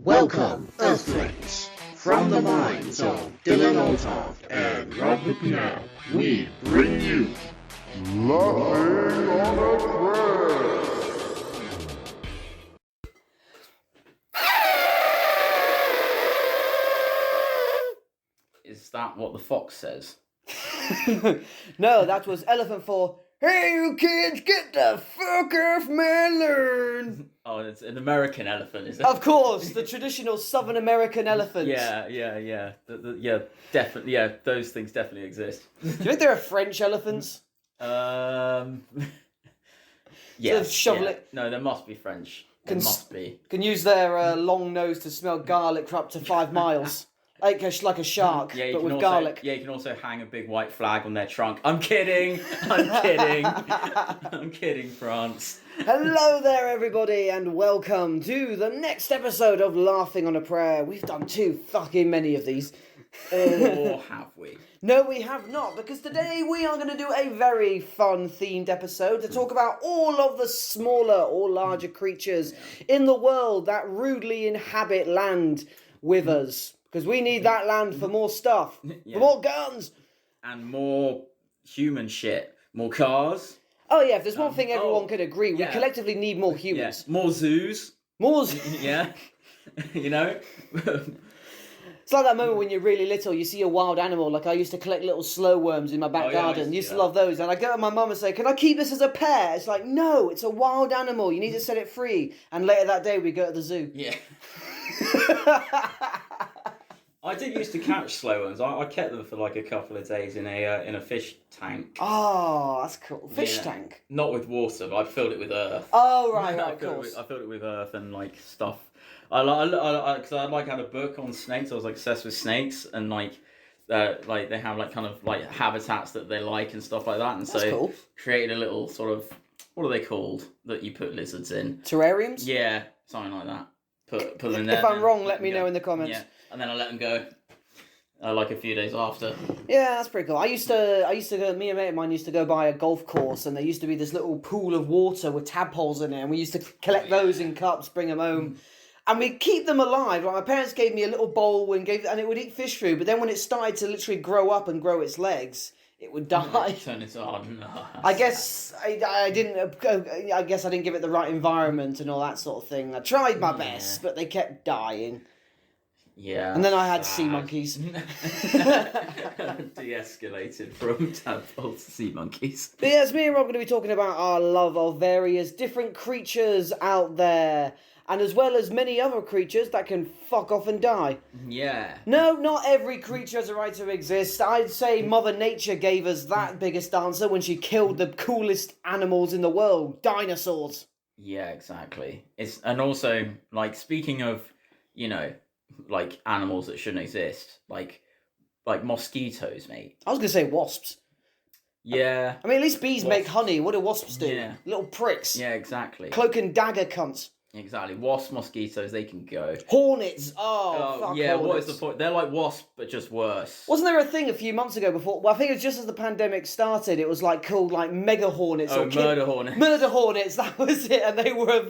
Welcome, Earthlings! From the minds of Dylan Oltoft and Rob the Piano, we bring you Laughing on a Prayer! Is that what the fox says? No, that was elephant for, "Hey you kids, get the fuck off my lawn!" Oh, it's an American elephant, is it? Of course, the traditional Southern American elephants. Yeah. Definitely. Yeah, those things definitely exist. Do you think there are French elephants? Yeah. shovel it- No, there must be French. There must be. Can use their long nose to smell garlic for up to 5 miles. Like a shark, Yeah, but with garlic. Yeah, you can also hang a big white flag on their trunk. I'm kidding. I'm kidding, France. Hello there, everybody, and welcome to the next episode of Laughing on a Prayer. We've done too fucking many of these. Or have we? No, we have not, because today we are going to do a very fun themed episode to talk about all of the smaller or larger creatures in the world that rudely inhabit land with us. Because we need that land for more stuff, for more guns. And more human shit. More cars. Oh yeah, if there's one thing everyone could agree, we collectively need more humans. Yeah. More zoos. More Yeah. You know? It's like that moment when you're really little, you see a wild animal. Like I used to collect little slow worms in my back garden. Used to love those. And I go to my mum and say, "Can I keep this as a pet?" It's like, no, it's a wild animal. You need to set it free. And later that day, we go to the zoo. Yeah. I did used to catch slow ones. I kept them for like a couple of days in a fish tank. Oh, that's cool. Fish tank? Not with water, but I filled it with earth. Oh, right, of course. I filled it with earth and like stuff. Because I had a book on snakes. I was like obsessed with snakes and like they have like kind of like habitats that they like and stuff like that. And that's so cool. Created a little sort of, what are they called that you put lizards in? Terrariums? Yeah, something like that. Put them in there. If I'm wrong, let me know in the comments. Yeah, and then I let them go. Like a few days after. Yeah, that's pretty cool. I used to go. Me and a mate of mine used to go by a golf course, and there used to be this little pool of water with tadpoles in it, and we used to collect those in cups, bring them home, and we'd keep them alive. Like my parents gave me a little bowl and it would eat fish food, but then when it started to literally grow up and grow its legs, it would die. Turn it on. No, I guess I didn't. I guess I didn't give it the right environment and all that sort of thing. I tried my best, but they kept dying. Yeah. And then I had sea monkeys. De-escalated from tadpoles to sea monkeys. But yes, me and Rob are going to be talking about our love of various different creatures out there. And as well as many other creatures that can fuck off and die. Yeah. No, not every creature has a right to exist. I'd say Mother Nature gave us that biggest answer when she killed the coolest animals in the world. Dinosaurs. Yeah, exactly. And also, like, speaking of, you know, like animals that shouldn't exist, like mosquitoes, mate. I was going to say wasps. Yeah. I mean, at least bees make honey. What do wasps do? Yeah. Little pricks. Yeah, exactly. Cloak and dagger cunts. Exactly. Wasp mosquitoes, they can go. Hornets. Oh, fuck yeah, hornets. what is the point? They're like wasps, but just worse. Wasn't there a thing a few months ago before? Well, I think it was just as the pandemic started. It was like called like mega hornets. Oh, murder hornets. Murder hornets. That was it, and they were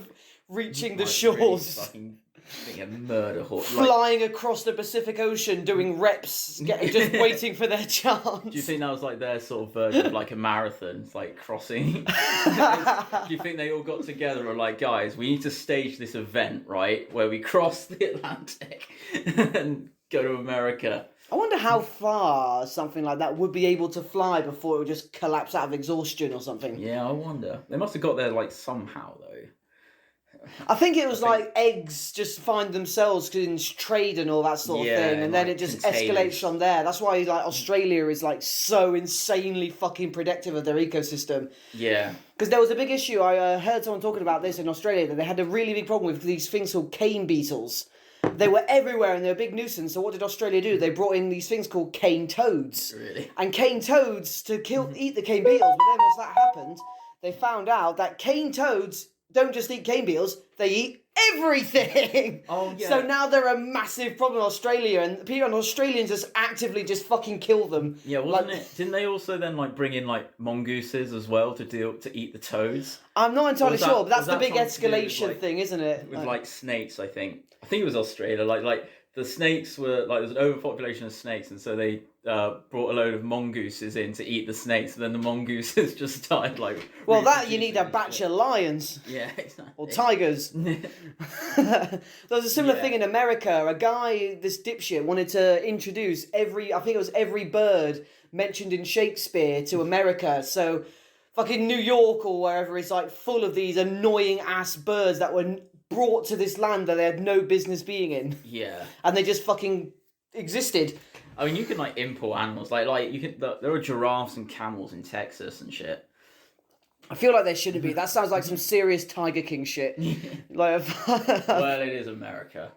reaching the shores. Really fucking being a murder hornet. Flying across the Pacific Ocean, doing reps, just waiting for their chance. Do you think that was like their sort of version of like a marathon? It's like crossing. Do you think they all got together and were like, guys, we need to stage this event, right? Where we cross the Atlantic and go to America. I wonder how far something like that would be able to fly before it would just collapse out of exhaustion or something. Yeah, I wonder. They must have got there like somehow though. I think it was like eggs just find themselves in trade and all that sort of thing, and then it just escalates from there. That's why like Australia is like so insanely fucking protective of their ecosystem. Yeah. Because there was a big issue. I heard someone talking about this in Australia that they had a really big problem with these things called cane beetles. They were everywhere and they were a big nuisance. So what did Australia do? They brought in these things called cane toads. Really? And cane toads to eat the cane beetles. But then once that happened, they found out that cane toads don't just eat cane beetles, they eat everything. Oh, yeah. So now they're a massive problem in Australia, and people and Australians just actively just fucking kill them. Yeah, wasn't it? Didn't they also then like bring in like mongooses as well to eat the toads? I'm not entirely Was that- sure, but that's was the that big something to do with, escalation like- thing, isn't it? With like snakes, I think it was Australia. Like the snakes were like there's an overpopulation of snakes, and so they brought a load of mongooses in to eat the snakes, and then the mongooses just started like. Well, that you need a reproducing batch and of lions. shit. Yeah, exactly. Or tigers. There was a similar thing in America. A guy, this dipshit, wanted to introduce every bird mentioned in Shakespeare to America. So, fucking New York or wherever is like full of these annoying ass birds that were brought to this land that they had no business being in. Yeah. And they just fucking existed. I mean, you can like import animals. Like you can. There are giraffes and camels in Texas and shit. I feel like there shouldn't be. That sounds like some serious Tiger King shit. Well, Well, it is America.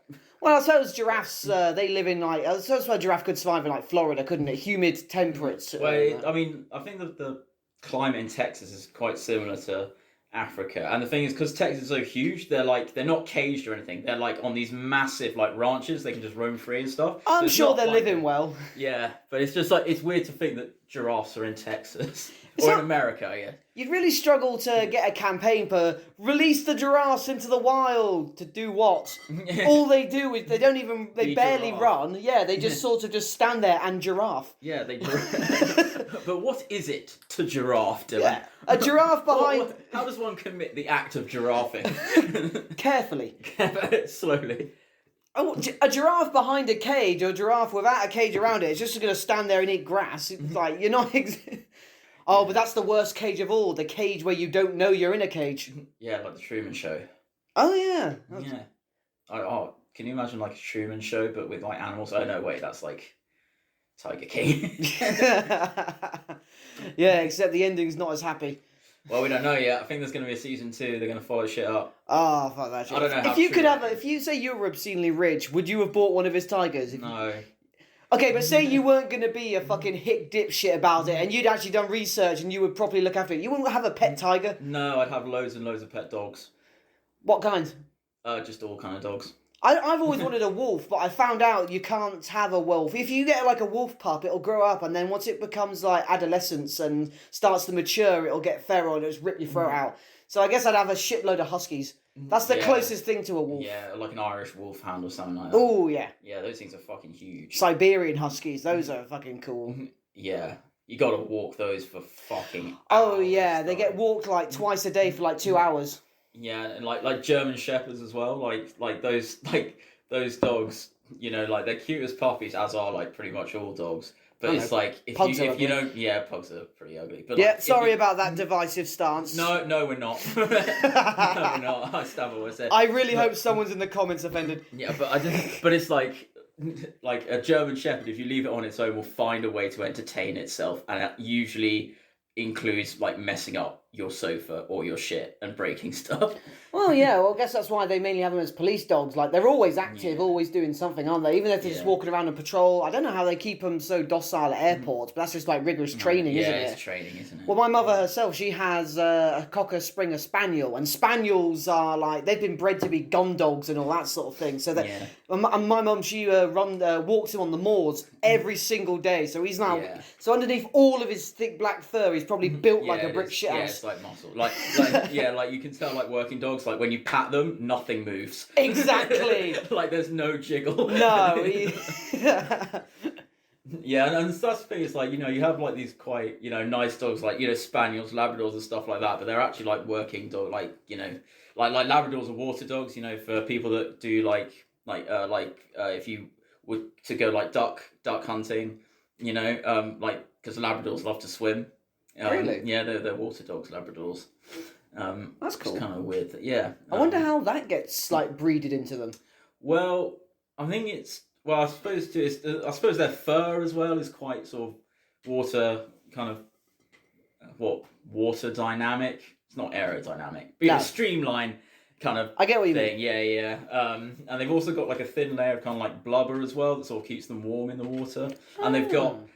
I suppose giraffes, they live in like... I suppose a giraffe could survive in like Florida, couldn't it? Humid, temperate. Well, I mean, I think that the climate in Texas is quite similar to Africa. And the thing is, because Texas is so huge, they're not caged or anything. They're like on these massive like ranches. They can just roam free and stuff. I'm So it's sure not they're like- living well. Yeah, but it's just like, it's weird to think that giraffes are in Texas. It's Or not- in America, I guess. You'd really struggle to get a campaign for release the giraffes into the wild to do what? All they do is they Be barely giraffe. run. Yeah, they just sort of just stand there and giraffe. Yeah, they But what is it to giraffe, Dylan? Yeah. A giraffe behind... How does one commit the act of giraffing? Carefully. Slowly. Oh, a giraffe behind a cage or a giraffe without a cage around it is just going to stand there and eat grass. It's like, you're not... Oh, but that's the worst cage of all. The cage where you don't know you're in a cage. Yeah, like the Truman Show. Oh, yeah. Yeah. Can you imagine like a Truman Show but with like animals? Oh no, wait, that's like Tiger King. Yeah, except the ending's not as happy. Well, we don't know yet. I think there's going to be a season 2. They're going to follow shit up. Oh, fuck that shit. I don't know how If you true could that have, if you say you were obscenely rich, would you have bought one of his tigers? No. Okay, but say you weren't going to be a fucking hick dipshit about it, and you'd actually done research, and you would properly look after it. You wouldn't have a pet tiger. No, I'd have loads and loads of pet dogs. What kind? Just all kind of dogs. I've always wanted a wolf, but I found out you can't have a wolf. If you get like a wolf pup, it'll grow up, and then once it becomes like adolescence and starts to mature, it'll get feral and it'll just rip your throat out. So I guess I'd have a shitload of huskies. That's the Yeah. closest thing to a wolf. Yeah, like an Irish wolfhound or something like that. Oh, yeah. Yeah, those things are fucking huge. Siberian huskies, those are fucking cool. Yeah, you got to walk those for fucking. Oh, hours, yeah, they though. get walked like twice a day for like 2 hours. Yeah, and like German shepherds as well. Like those dogs. You know, like they're cute as puppies, as are like pretty much all dogs. But I it's know. like if Pugs are you ugly. don't, yeah, pugs are pretty ugly. But Yeah, like, if sorry you- about that divisive stance. No, we're not. No, we're not. I stab what I said. I really hope someone's in the comments offended. Yeah, but it's like a German Shepherd. If you leave it on its own, will find a way to entertain itself, and it usually includes like messing up your sofa or your shit and breaking stuff. Well, yeah, well, I guess that's why they mainly have them as police dogs. Like, they're always active, always doing something, aren't they? Even if they're just Yeah. walking around on patrol. I don't know how they keep them so docile at airports, but that's just like rigorous training, Yeah, isn't it's it? training, isn't it? Well, my mother herself, she has a Cocker Springer Spaniel, and Spaniels are like, they've been bred to be gun dogs and all that sort of thing. So that, Yeah. and my mum, she walks him on the moors every single day. So he's now, Yeah. so underneath all of his thick black fur, he's probably built like Yeah, a it brick is. shit Yeah, house. it's like muscle. Like yeah, like you can tell like working dogs. Like when you pat them, nothing moves. Exactly. Like there's no jiggle. No. Yeah, and that's the thing. It's like, you know, you have like these quite, you know, nice dogs like, you know, Spaniels, Labradors and stuff like that, but they're actually like working dog, like, you know, like Labradors are water dogs, you know, for people that do if you were to go like duck hunting, you know, like because Labradors love to swim. Really? Yeah, they're water dogs, Labradors. That's cool. It's kind of weird. Yeah. I wonder how that gets like breeded into them. Well, I think it's I suppose their fur as well is quite sort of water kind of water dynamic. It's not aerodynamic, but No. it's streamlined kind of I get what you thing. mean. Yeah. And they've also got like a thin layer of kind of like blubber as well that sort of keeps them warm in the water. And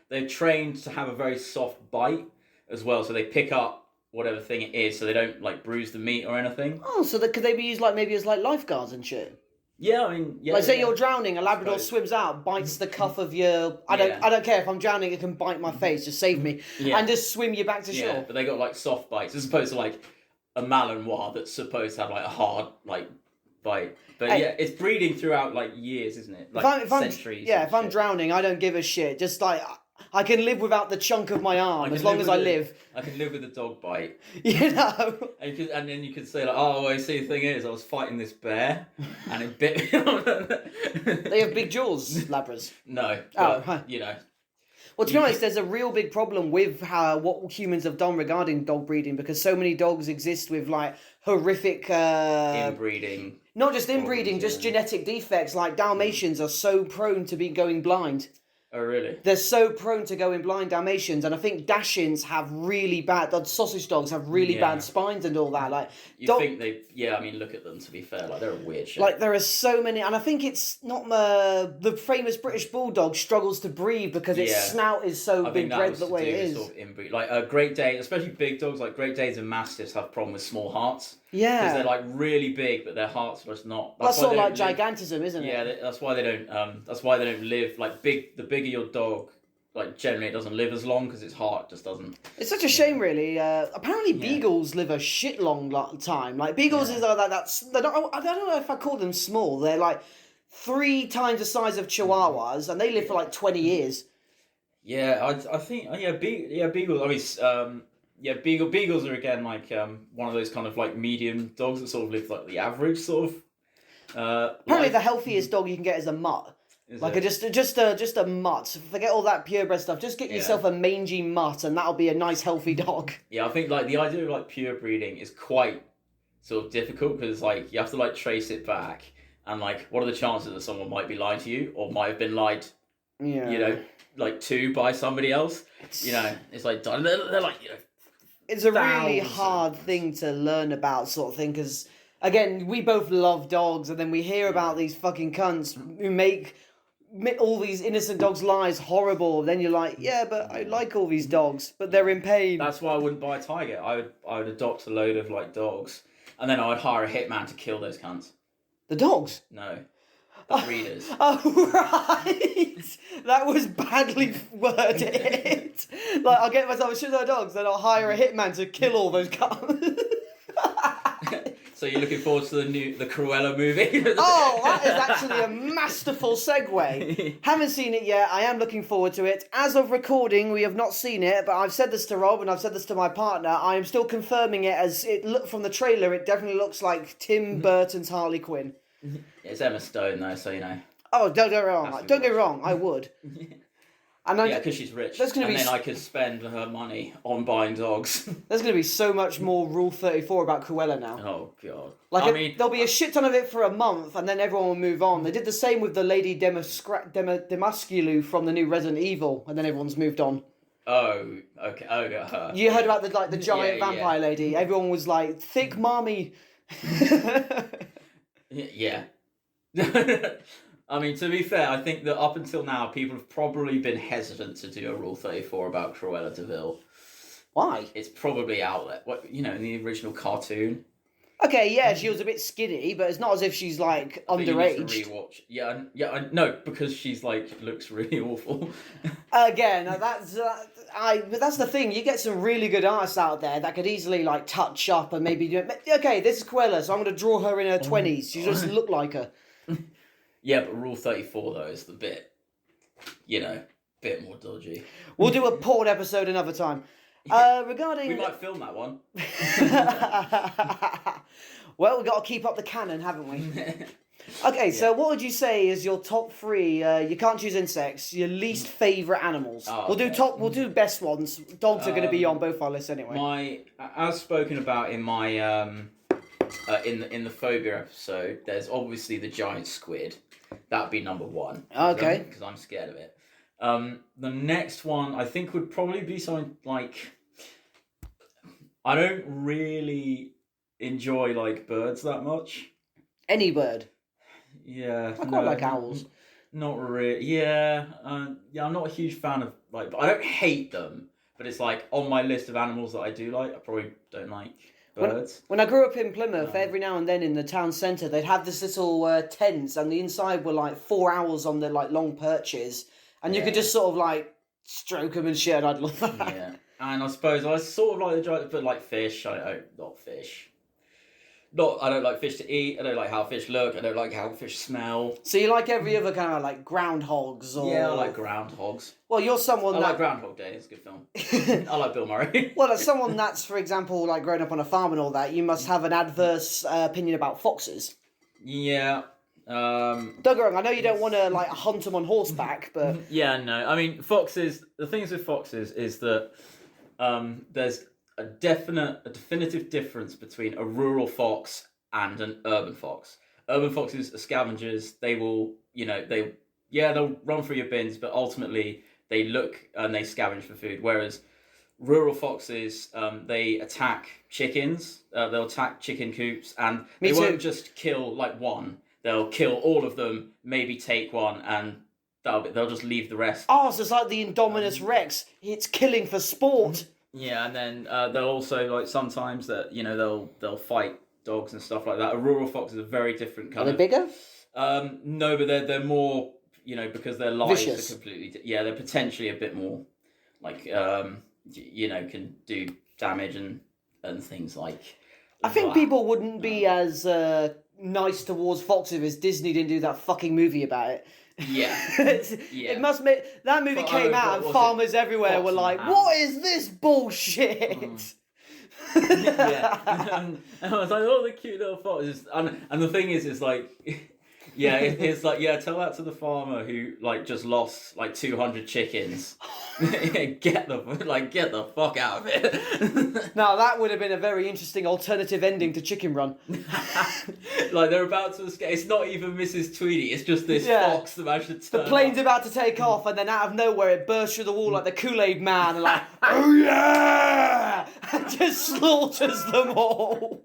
they're trained to have a very soft bite as well, so they pick up whatever thing it is, so they don't like bruise the meat or anything. Oh, so could they be used like maybe as like lifeguards and shit? Yeah, I mean, yeah. Like say yeah. you're drowning, a Labrador suppose. swims out, bites the cuff of your. I Yeah. don't care if I'm drowning. It can bite my face. Just save me, Yeah. and just swim you back to Yeah, shore. but they got like soft bites as opposed to like a Malinois that's supposed to have like a hard like bite. But Hey. yeah, it's breeding throughout like years, isn't it? Like If I'm centuries. yeah, and if I'm shit. drowning, I don't give a shit. Just like I can live without the chunk of my arm can as long live as with I it. live. I can live with a dog bite. You know. And then you could say like, oh, I see. The thing is, I was fighting this bear, and it bit me. They have big jaws, Labras. No. Oh, But, huh. you know. Well, to be honest, there's a real big problem with what humans have done regarding dog breeding because so many dogs exist with like horrific. Inbreeding. Not just inbreeding, just yeah. genetic defects. Like Dalmatians are so prone to be going blind. Oh really? They're so prone to going blind, Dalmatians, and I think Dachshunds have really bad. The sausage dogs have really Yeah. bad spines and all that. Like You think they? Yeah, I mean, look at them. To be fair, like they're a weird shape. Like there are so many, and I think it's not the famous British Bulldog struggles to breathe because its Yeah. snout is so I big think that bred was the to way do it with is. sort of inbreed. Like Great Danes, especially big dogs like Great Danes and Mastiffs have a problem with small hearts. Because Yeah, they're like really big, but their hearts are just not. that's why sort of they like don't live- gigantism, isn't it? Yeah, that's why they don't. That's why they don't live like big. The bigger your dog, like generally it doesn't live as long because its heart just doesn't. It's such a shame, really. Apparently, beagles live a shit long time. Like beagles is like that's they're not. I don't know if I call them small. They're like 3 times the size of Chihuahuas, and they live for like 20 years. Yeah, I think beagles. I mean, beagles are again like one of those kind of like medium dogs that sort of live like the average sort of. Apparently, life. the healthiest dog you can get is a mutt. Is Like it? just a mutt. Forget all that purebred stuff. Just get yourself a mangy mutt, and that'll be a nice healthy dog. Yeah, I think like the idea of like pure breeding is quite sort of difficult because like you have to like trace it back and like what are the chances that someone might be lying to you or might have been lied, Yeah. you know, like to by somebody else. You know, it's like they're like you know. It's a really thousands. hard thing to learn about, sort of thing, because again, we both love dogs, and then we hear about these fucking cunts who make all these innocent dogs' lives horrible. Then you're like, yeah, but I like all these dogs, but they're in pain. That's why I wouldn't buy a tiger. I would adopt a load of like dogs, and then I would hire a hitman to kill those cunts. The dogs. No, the breeders. Oh right, that was badly worded. Like I'll get myself a shit ton of dogs, then I'll hire a hitman to kill all those cunts. So you're looking forward to the Cruella movie? Oh, that is actually a masterful segue. Haven't seen it yet. I am looking forward to it. As of recording, we have not seen it, but I've said this to Rob and I've said this to my partner. I am still confirming it as it look from the trailer. It definitely looks like Tim Burton's Harley Quinn. It's Emma Stone though, so you know. Oh, don't get me wrong. That's Don't get me wrong. I would. And Yeah, because she's rich. There's gonna and be then I could spend her money on buying dogs. there's going to be so much more Rule 34 about Cruella now. Oh god. Like I mean, there'll be a shit ton of it for a month, and then everyone will move on. They did the same with the Lady Demasculu from the new Resident Evil, and then everyone's moved on. oh, okay. Oh, her. You heard about the giant Yeah, vampire lady? Everyone was like, thick mommy. Yeah. I mean, to be fair, I think that up until now, people have probably been hesitant to do a Rule 34 about Cruella de Vil. Why? It's probably out there. What, you know, in the original cartoon. Okay, yeah, she was a bit skinny, but it's not as if she's like I think you need to underage. rewatch. Yeah, no, because she's like looks really awful. Again, but that's the thing. You get some really good artists out there that could easily like touch up and maybe do it. Okay, this is Cruella, so I'm going to draw her in her 20s. She just look like her. Yeah, but Rule 34 though is the bit, you know, bit more dodgy. We'll do a porn episode another time. Regarding We might film that one. well, we've got to keep up the canon, haven't we? Okay, so what would you say is your top 3? You can't choose insects. Your least favourite animals. Oh, We'll do okay. We'll do best ones. Dogs are going to be on both our lists anyway. As spoken about in my in the phobia episode, there's obviously the giant squid. That'd be number 1. Okay. Because I'm scared of it. The next one I think would probably be something like. I don't really enjoy like birds that much. Any bird. Yeah, I quite like owls. Not really. Yeah, I'm not a huge fan of like. I don't hate them, but it's like on my list of animals that I do like. I probably don't like birds. When I grew up in Plymouth, every now and then in the town centre, they'd have this little tents, and the inside were like 4 owls on their like long perches, and you could just sort of like stroke them and shit. And I'd love that. Yeah, and I suppose I sort of like the giant, but like fish. Not fish. I don't like fish to eat. I don't like how fish look. I don't like how fish smell. So you like every other kind of like groundhogs or... Yeah, I like groundhogs. Well, you're someone I that... like Groundhog Day. It's a good film. I like Bill Murray. Well, as someone that's, for example, like growing up on a farm and all that, you must have an adverse opinion about foxes. Yeah. Don't get me wrong, I know you don't want to like hunt them on horseback, but... Yeah, no. I mean, foxes... The things with foxes is that there's a definitive difference between a rural fox and an urban fox. Urban foxes are scavengers. They will, they'll run through your bins, but ultimately they look and they scavenge for food. Whereas rural foxes, they attack chickens. They'll attack chicken coops, and they won't just kill like one. They'll kill all of them, maybe take one, and they'll just leave the rest. Oh, so it's like the Indominus Rex. It's killing for sport. Yeah, and then they'll also like sometimes that they'll fight dogs and stuff like that. A rural fox is a very different kind of. Are they bigger? No, but they're more because their lives vicious. are completely. Yeah, they're potentially a bit more like can do damage and things like. I think that. people wouldn't be as nice towards foxes if Disney didn't do that fucking movie about it. Yeah. It must make that movie came out and farmers everywhere were like, "What is this bullshit?" Yeah, and I was like, "Oh, the cute little foxes," and the thing is like, yeah, it's like, yeah, tell that to the farmer who like just lost like 200 chickens. Get the fuck out of it. Now that would have been a very interesting alternative ending to Chicken Run. Like they're about to escape. It's not even Mrs. Tweedy. It's just this fox that managed to turn. The plane's about to take off, and then out of nowhere it bursts through the wall like the Kool-Aid Man, and like, oh yeah, and just slaughters them all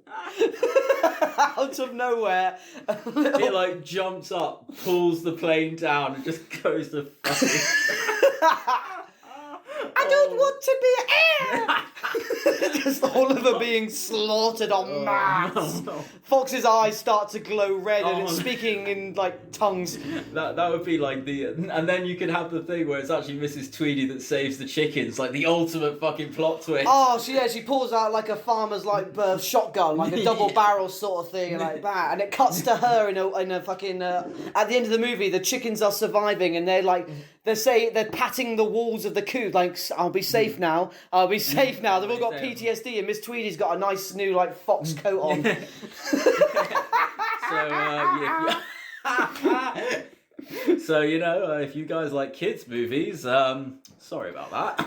out of nowhere. It like jumps up, pulls the plane down, and just goes to fucking. I don't want to be air. Just all of them being slaughtered en masse. No. Fox's eyes start to glow red, and it's speaking in like tongues. That would be like and then you could have the thing where it's actually Mrs. Tweedy that saves the chickens, like the ultimate fucking plot twist. Oh, she pulls out like a farmer's like shotgun, like a double barrel sort of thing, like that, and it cuts to her in a fucking. At the end of the movie, the chickens are surviving, and they're patting the walls of the coop, like, I'll be safe now. I'll be safe now. They've all got PTSD, and Miss Tweedy's got a nice new like fox coat on. So if you guys like kids movies, sorry about that.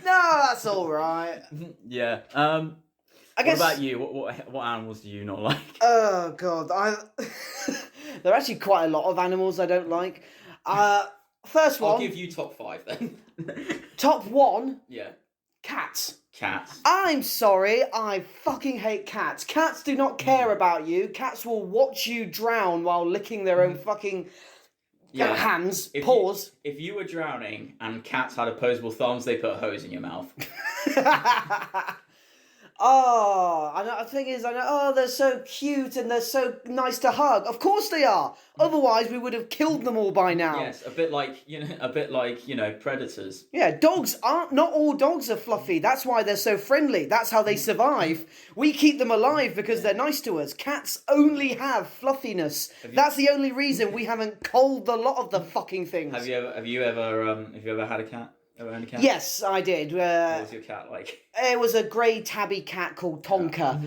No, that's all right. Yeah. I guess. What about you? What animals do you not like? Oh god, there are actually quite a lot of animals I don't like. First one. I'll give you top 5 then. Top 1. Yeah. Cats. Cats. I'm sorry, I fucking hate cats. Cats do not care about you. Cats will watch you drown while licking their own fucking hands, paws. If you were drowning and cats had opposable thumbs, they put a hose in your mouth. Oh, and the thing is, they're so cute and they're so nice to hug. Of course they are. Otherwise, we would have killed them all by now. Yes, a bit like predators. Yeah, not all dogs are fluffy. That's why they're so friendly. That's how they survive. We keep them alive because they're nice to us. Cats only have fluffiness. That's the only reason we haven't culled a lot of the fucking things. Have you ever had a cat? Ever owned a cat? Yes, I did. What was your cat like? It was a grey tabby cat called Tonka.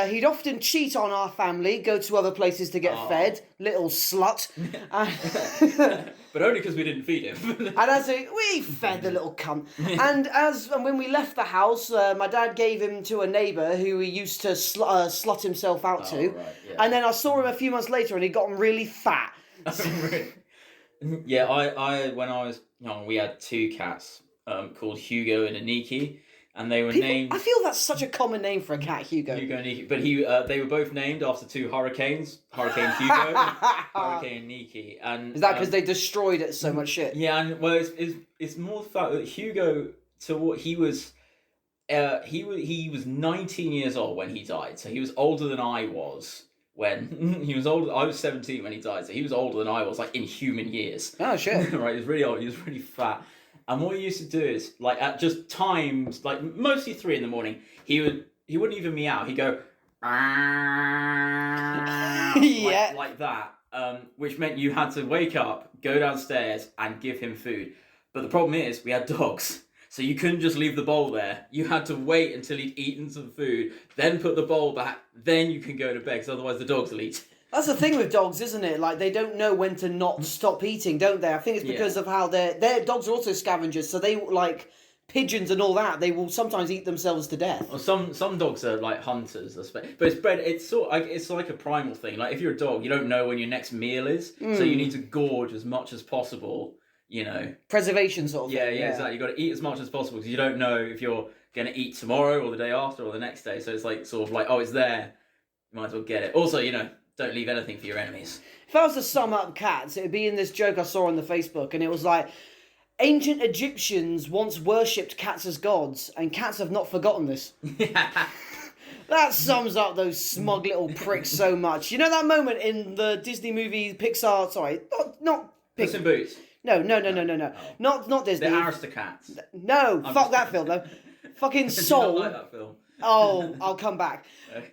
He'd often cheat on our family, go to other places to get fed. Little slut. But only because we didn't feed him. And we fed the little cunt. And when we left the house, my dad gave him to a neighbour who he used to slut himself out to. Right, yeah. And then I saw him a few months later and he'd gotten really fat. Yeah, I when I was young, we had 2 cats called Hugo and Aniki, and they were named. I feel that's such a common name for a cat, Hugo. Hugo and Aniki, but they were both named after 2 hurricanes, Hurricane Hugo, and Hurricane Aniki. And is that because they destroyed it so much shit? Yeah, and well, it's more the fact that Hugo to what he was. He was 19 years old when he died, so he was older than I was when he was older. I was 17 when he died, so he was older than I was, like in human years. Oh shit! Right, he was really old. He was really fat, and what he used to do is like at just times, like mostly 3 a.m, he wouldn't even meow. He'd go, Yeah. like that, which meant you had to wake up, go downstairs, and give him food. But the problem is we had dogs. So you couldn't just leave the bowl there. You had to wait until he'd eaten some food, then put the bowl back, then you can go to bed, because otherwise the dogs will eat. That's the thing with dogs, isn't it? Like, they don't know when to not stop eating, don't they? I think it's because of how their dogs are also scavengers, so they, like, pigeons and all that, they will sometimes eat themselves to death. Or some dogs are like hunters, but it's like a primal thing. Like if you're a dog, you don't know when your next meal is, so you need to gorge as much as possible. You know, preservation sort of thing. Yeah, exactly. You got to eat as much as possible because you don't know if you're going to eat tomorrow or the day after or the next day. So it's like sort of like, oh, it's there. You might as well get it. Also, you know, don't leave anything for your enemies. If I was to sum up cats, it would be in this joke I saw on the Facebook, and it was like, ancient Egyptians once worshipped cats as gods, and cats have not forgotten this. That sums up those smug little pricks so much. You know that moment in the Disney movie Pixar? Sorry, not Puss in Boots. No. Not Disney. The Aristocats. No, fuck that film though. Fucking Soul. Do you not like that film? Oh, I'll come back.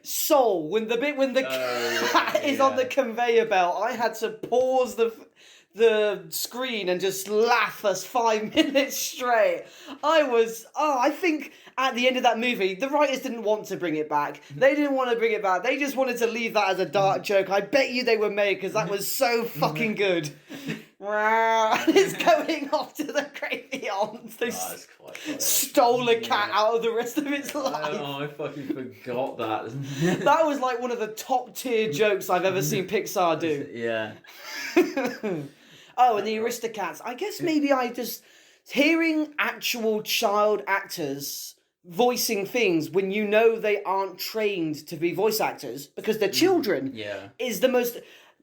Soul, when the cat is on the conveyor belt, I had to pause the screen and just laugh for 5 minutes straight. I think at the end of that movie, the writers didn't want to bring it back. They didn't want to bring it back. They just wanted to leave that as a dark joke. I bet you they were made because that was so fucking good. And it's going off to the graveyard. They stole a cat out of the rest of its life. Oh, I fucking forgot that. That was like one of the top tier jokes I've ever seen Pixar do. Yeah. Oh, and the Aristocats. I guess maybe hearing actual child actors voicing things when you know they aren't trained to be voice actors because they're children is the most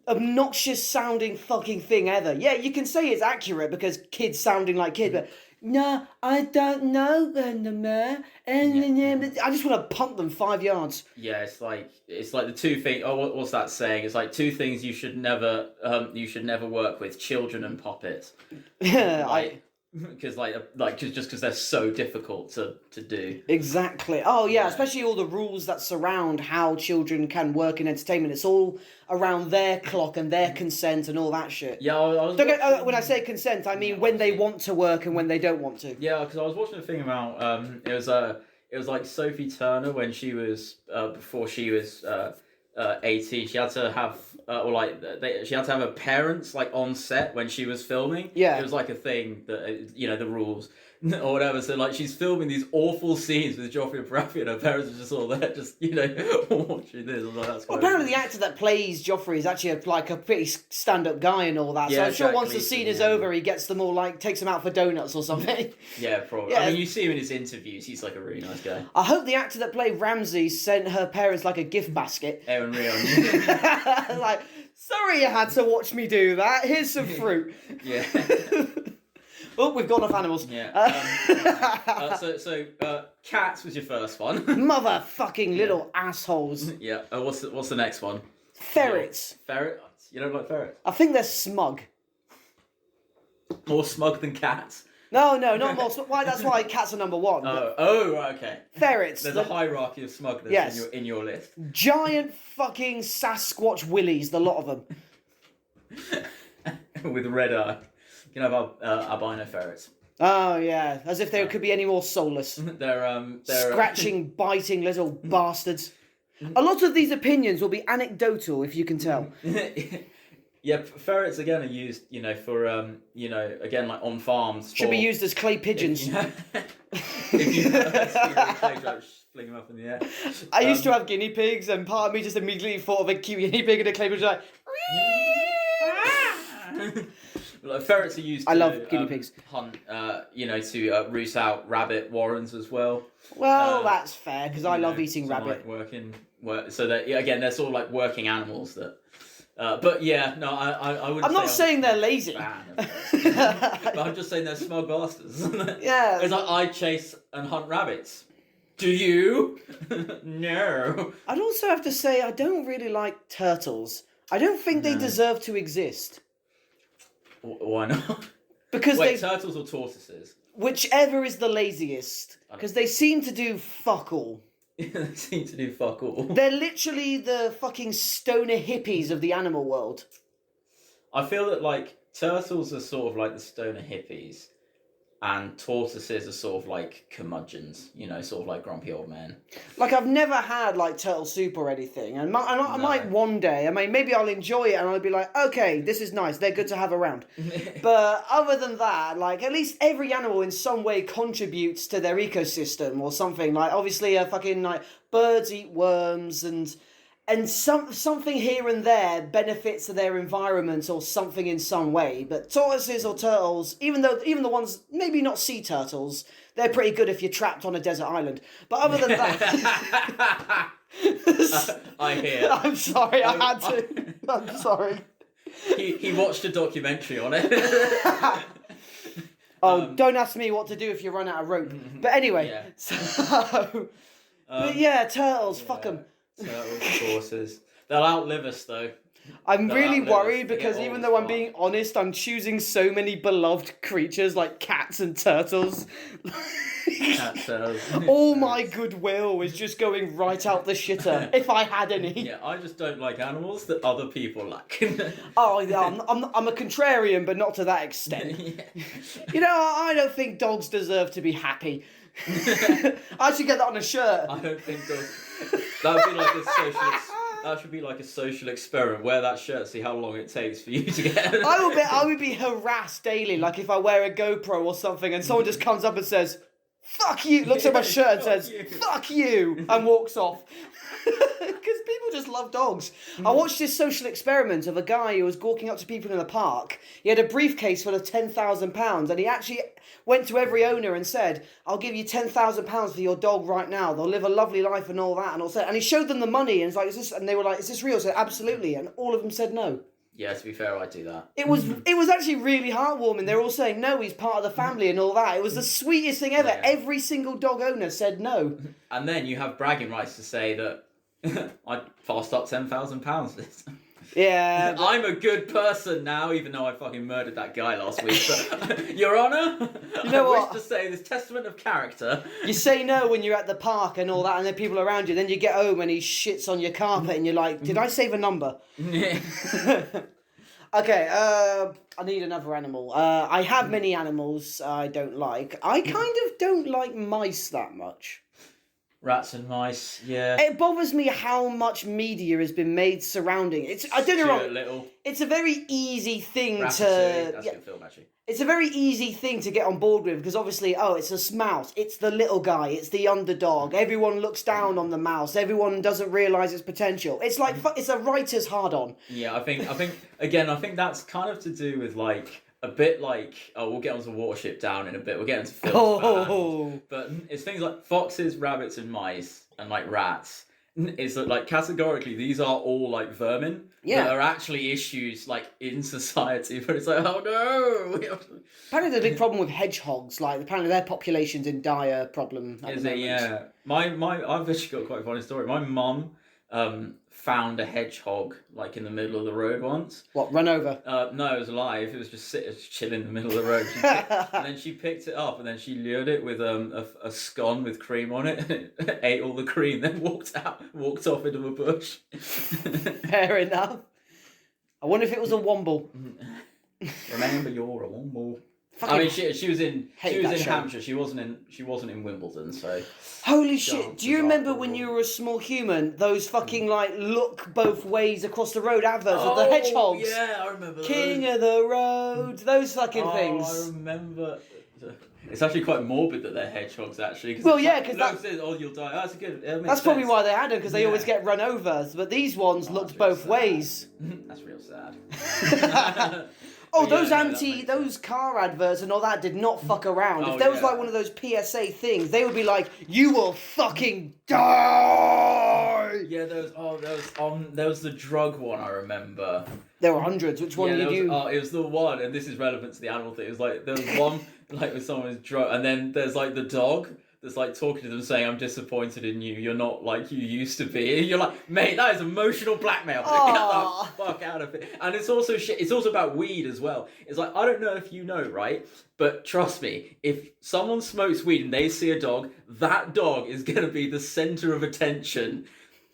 obnoxious sounding fucking thing ever. Yeah, you can say it's accurate because kids sounding like kids, but no, I don't know. I just want to pump them 5 yards. Yeah, it's like the two things. Oh, what's that saying? It's like two things you should never work with: children and puppets. Because just because they're so difficult to do. Exactly. Oh yeah, especially all the rules that surround how children can work in entertainment. It's all around their clock and their consent and all that shit. Yeah, when I say consent, I mean when they want to work and when they don't want to. Yeah, because I was watching a thing about it was like Sophie Turner when she was before she was 18. She had to have she had to have her parents like on set when she was filming. Yeah, it was like a thing that the rules or whatever. So like she's filming these awful scenes with Joffrey and Baratheon, and her parents are just all there, just watching this. I'm like, that's well, apparently the actor that plays Joffrey is actually a pretty stand-up guy and all that. Yeah, so I'm exactly. sure once the scene is over, he gets them all takes them out for donuts or something. Yeah, probably. Yeah. I mean, you see him in his interviews. He's like a really nice guy. I hope the actor that played Ramsay sent her parents like a gift basket. Aaron Rion. Like, sorry you had to watch me do that. Here's some fruit. Yeah. Oh, we've gone off animals. Yeah. So cats was your first one. Motherfucking little assholes. Yeah. What's the next one? Ferrets. Ferrets? You don't like ferrets? I think they're smug. More smug than cats? No, not more smug. Why? That's why cats are number one. Oh, right, okay. Ferrets. There's a hierarchy of smugness in your list. Giant fucking Sasquatch willies, the lot of them. With red eye. You can have albino ferrets. Oh yeah, as if they could be any more soulless. They're scratching, biting little bastards. A lot of these opinions will be anecdotal, if you can tell. Yeah, ferrets again are used, for again like on farms. Should be used as clay pigeons. If you clay traps, fling them up in the air. I used to have guinea pigs, and part of me just immediately thought of a cute guinea pig and a clay pigeon. Ferrets are used. I love guinea pigs. Hunt, to root out rabbit warrens as well. Well, that's fair because I love eating rabbit. So that they're sort of like working animals that But yeah, no, I wouldn't. I'm not saying they're lazy. But I'm just saying they're smug bastards. Yeah. It's like I chase and hunt rabbits. Do you? No. I'd also have to say I don't really like turtles. I don't think they deserve to exist. Why not? Because Wait, turtles or tortoises? Whichever is the laziest. Because they seem to do fuck all. They seem to do fuck all. They're literally the fucking stoner hippies of the animal world. I feel that, like, turtles are sort of like the stoner hippies, and tortoises are sort of like curmudgeons, you know, sort of like grumpy old men. Like, I've never had, like, turtle soup or anything, and I might one day. I mean, maybe I'll enjoy it, and I'll be like, okay, this is nice, they're good to have around. But other than that, like, at least every animal in some way contributes to their ecosystem or something. Like, obviously, fucking, like, birds eat worms, and something here and there benefits to their environment or something in some way. But tortoises or turtles, even the ones, maybe not sea turtles, they're pretty good if you're trapped on a desert island. But other than that... I hear. I'm sorry, I had to. I'm sorry. He watched a documentary on it. Don't ask me what to do if you run out of rope. But anyway, Yeah. So... but yeah, turtles, fuck them. Turtles, horses. They'll outlive us, though. I'm They'll really outlive us. worried They because get even old though as I'm fuck. being honest, I'm choosing so many beloved creatures like cats and turtles. Cat turtles. All my goodwill is just going right out the shitter, if I had any. Yeah, I just don't like animals that other people like. Oh, yeah, I'm a contrarian, but not to that extent. Yeah. You know, I don't think dogs deserve to be happy. I should get that on a shirt. I don't think that would be like a social. That should be like a social experiment. Wear that shirt, see how long it takes for you to get. I would be harassed daily, like if I wear a GoPro or something, and someone just comes up and says, "Fuck you!" Looks at my shirt and says, "Fuck you," and walks off. Because people just love dogs. I watched this social experiment of a guy who was walking up to people in the park. He had a briefcase full of £10,000, and he actually went to every owner and said, "I'll give you £10,000 for your dog right now. They'll live a lovely life and all that." And all that. And he showed them the money, and it's like, "Is this?" And they were like, "Is this real?" I said, "Absolutely." And all of them said no. Yeah, to be fair, I'd do that. It was actually really heartwarming. They were all saying no, he's part of the family and all that. It was the sweetest thing ever. Yeah. Every single dog owner said no. And then you have bragging rights to say that I passed up £10,000. Yeah. I'm a good person now, even though I fucking murdered that guy last week. But, Your Honour, You know I what? wish to say this testament of character. You say no when you're at the park and all that, and then people around you. Then you get home and he shits on your carpet, and you're like, "Did I save a number?" Okay, I need another animal. I have many animals I don't like. I kind of don't like mice that much. Rats and mice, yeah. It bothers me how much media has been made surrounding it. I don't know Stuart wrong. Little. It's a very easy thing Ratatouille, to. that's Yeah, a good film, actually. it's a very easy thing to get on board with because obviously, it's a mouse. It's the little guy. It's the underdog. Everyone looks down on the mouse. Everyone doesn't realise its potential. It's like it's a writer's hard-on. Yeah, I think again, I think that's kind of to do with like a bit like we'll get onto Watership Down in a bit. We'll get into films, but it's things like foxes, rabbits, and mice, and like rats. Is that like categorically these are all like vermin that are actually issues like in society, but it's like, oh no. Apparently, there's a big problem with hedgehogs. Like apparently, their population's in dire problem. At Is the it? moment. Yeah. I've actually got quite a funny story. My mum found a hedgehog like in the middle of the road once. What? Run over? No, it was alive. It was just chilling in the middle of the road. And then she picked it up and then she lured it with a scone with cream on it. And it ate all the cream. Then walked off into a bush. Fair enough. I wonder if it was a womble. Remember, you're a womble. Fucking I mean, she was in that show. Hampshire. She wasn't in Wimbledon. So Holy shit! Do you Chances remember are when you wrong. were a small human? Those fucking like look both ways across the road adverts of the hedgehogs. Yeah, I remember. King of the road. Those fucking I things. remember. It's actually quite morbid that they're hedgehogs, actually. Well, yeah, 'cause that- says, "Oh, you'll die." Oh, that's good. That's probably why they had them because they always get run over. But these ones looked that's both really ways. That's real sad. Oh, But yeah, no, that makes those car adverts and all that did not fuck around. Oh, If there was yeah. like one of those PSA things, they would be like, "You will fucking die." Yeah, there was the drug one, I remember. There were hundreds. Which one did you? Oh, it was the one, and this is relevant to the animal thing. It was like there was one like with someone who's drug, and then there's like the dog that's like talking to them, saying, "I'm disappointed in you. You're not like you used to be." And you're like, "Mate, that is emotional blackmail. Get the fuck out of it." And it's also shit. It's also about weed as well. It's like, I don't know if you know, right? But trust me, if someone smokes weed and they see a dog, that dog is gonna be the center of attention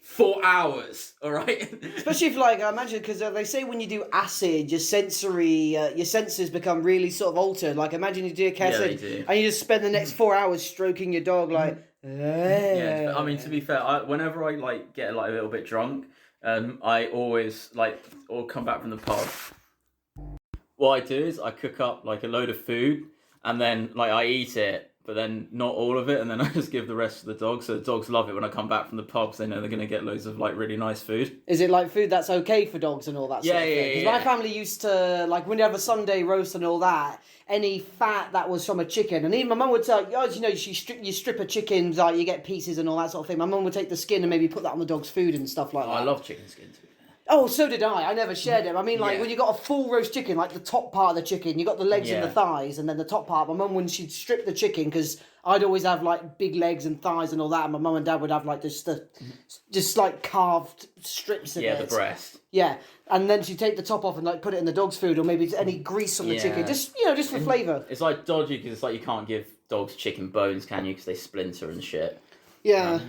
for hours, all right? Especially if, like, I imagine, because they say when you do acid, your senses become really sort of altered. Like, imagine you do a acid, and you just spend the next 4 hours stroking your dog, like, Yeah, I mean, to be fair, whenever I, like, get, like, a little bit drunk, I always, like, or come back from the pub, what I do is I cook up, like, a load of food, and then, like, I eat it, but then not all of it, and then I just give the rest to the dogs. So the dogs love it when I come back from the pubs. They know they're going to get loads of like really nice food. Is it like food that's okay for dogs and all that sort of thing? Because my family used to, like, when you have a Sunday roast and all that, any fat that was from a chicken, and even my mum would tell you, you know, you strip a chicken, like you get pieces and all that sort of thing. My mum would take the skin and maybe put that on the dog's food and stuff like that. I love chicken skin too. Oh, so did I. I never shared it. I mean, like, when you got a full roast chicken, like the top part of the chicken, you got the legs and the thighs, and then the top part. My mum, when she'd strip the chicken, because I'd always have, like, big legs and thighs and all that, and my mum and dad would have, like, just like, carved strips of it. Yeah, the breast. Yeah, and then she'd take the top off and, like, put it in the dog's food, or maybe any grease on the chicken, just for flavour. It's, like, dodgy, because it's like you can't give dogs chicken bones, can you? Because they splinter and shit. Yeah.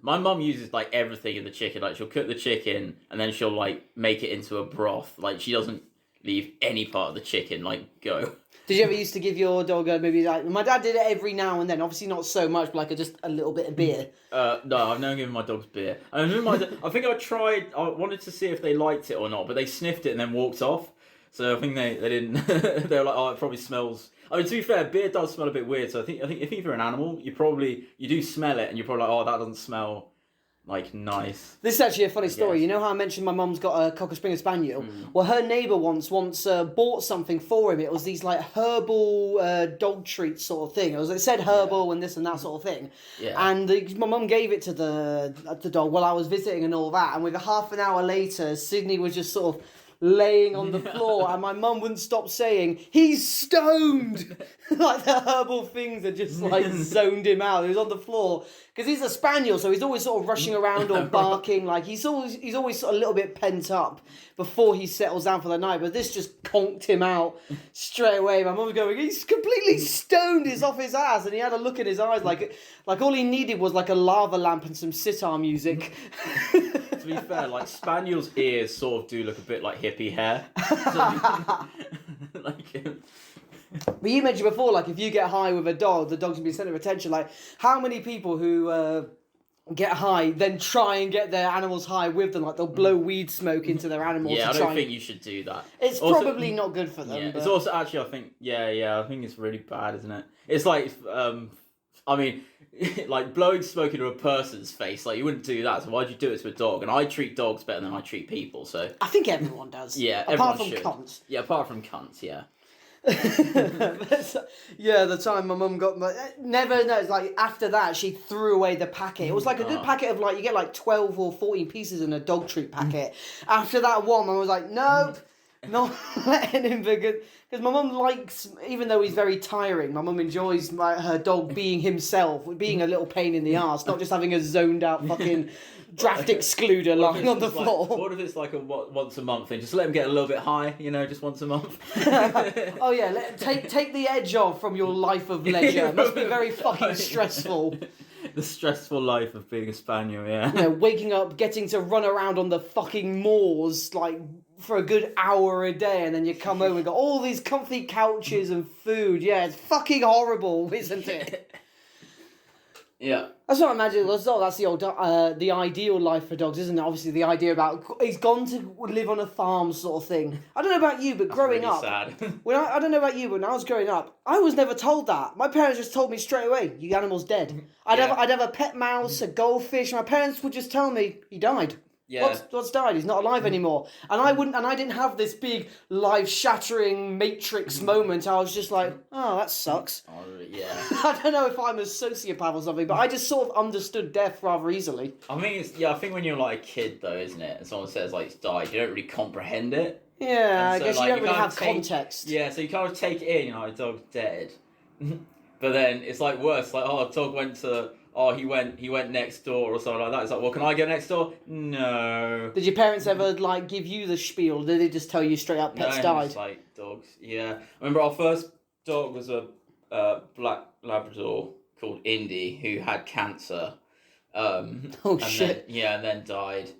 My mum uses like everything in the chicken. Like she'll cook the chicken and then she'll like make it into a broth. Like she doesn't leave any part of the chicken like go. Did you ever used to give your dog maybe like my dad did it every now and then? Obviously not so much, but like just a little bit of beer. No, I've never given my dogs beer. I think I tried. I wanted to see if they liked it or not, but they sniffed it and then walked off. So I think they didn't. They were like, oh, it probably smells. I mean, to be fair, beer does smell a bit weird. So I think if you're an animal, you do smell it, and you're probably like, oh, that doesn't smell like nice. This is actually a funny story. You know how I mentioned my mum's got a Cocker Springer Spaniel? Well, her neighbour once bought something for him. It was these like herbal dog treats sort of thing. It said herbal and this and that sort of thing. Yeah. And my mum gave it to the dog while I was visiting and all that. And with half an hour later, Sydney was just sort of laying on the floor, and my mum wouldn't stop saying, "He's stoned!" Like the herbal things had just like zoned him out. He was on the floor because he's a spaniel, so he's always sort of rushing around or barking. Like he's always sort of a little bit pent up before he settles down for the night. But this just conked him out straight away. My mum was going, "He's completely stoned. He's off his ass," and he had a look in his eyes like all he needed was like a lava lamp and some sitar music. To be fair, like spaniels' ears sort of do look a bit like hippie hair. But you mentioned before, like if you get high with a dog, the dog's gonna be the centre of attention. Like how many people who get high then try and get their animals high with them? Like they'll blow weed smoke into their animals. Yeah, I don't think you should do that. It's also, probably not good for them. Yeah, but... it's also actually I think it's really bad, isn't it? It's like I mean. Like blowing smoke into a person's face, like you wouldn't do that. So why'd you do it to a dog? And I treat dogs better than I treat people. So I think everyone does. Yeah, apart from should. cunts. Yeah, apart from cunts. Yeah. Yeah, the time my mum got never knows. Like after that, she threw away the packet. It was like a good packet of like you get like 12 or 14 pieces in a dog treat packet. After that one, I was like, nope. Not letting him because my mum likes, even though he's very tiring, my mum enjoys her dog being himself, being a little pain in the arse, not just having a zoned out fucking draft excluder lying on the floor. What if it's like a once a month thing? Just let him get a little bit high, just once a month. Oh yeah, take the edge off from your life of leisure. It must be very fucking stressful. The stressful life of being a spaniel, yeah. Waking up, getting to run around on the fucking moors, like, for a good hour a day, and then you come home and got all these comfy couches and food. Yeah, it's fucking horrible, isn't it? Yeah. That's what I imagine. That's the old, the ideal life for dogs, isn't it? Obviously, the idea about he's gone to live on a farm sort of thing. I don't know about you, but growing really up, sad. I don't know about you, but when I was growing up, I was never told that. My parents just told me straight away, "Your animal's dead." I'd have a pet mouse, a goldfish. My parents would just tell me he died. Yeah. What's died? He's not alive anymore. And I didn't have this big life-shattering Matrix moment. I was just like, oh, that sucks. Oh, yeah. I don't know if I'm a sociopath or something, but I just sort of understood death rather easily. I mean, I think when you're like a kid, though, isn't it? And someone says like it's died, you don't really comprehend it. Yeah, And I guess like, you don't really kind have of take- context. Yeah, so you kind of take it in, a dog's dead. But then it's like worse, like, a dog went to, he went next door or something like that. It's like, well, can I go next door? No. Did your parents ever like give you the spiel? Did they just tell you straight up pets No, died? it's like dogs. Yeah, I remember our first dog was a black Labrador called Indy who had cancer. And Shit. and then died.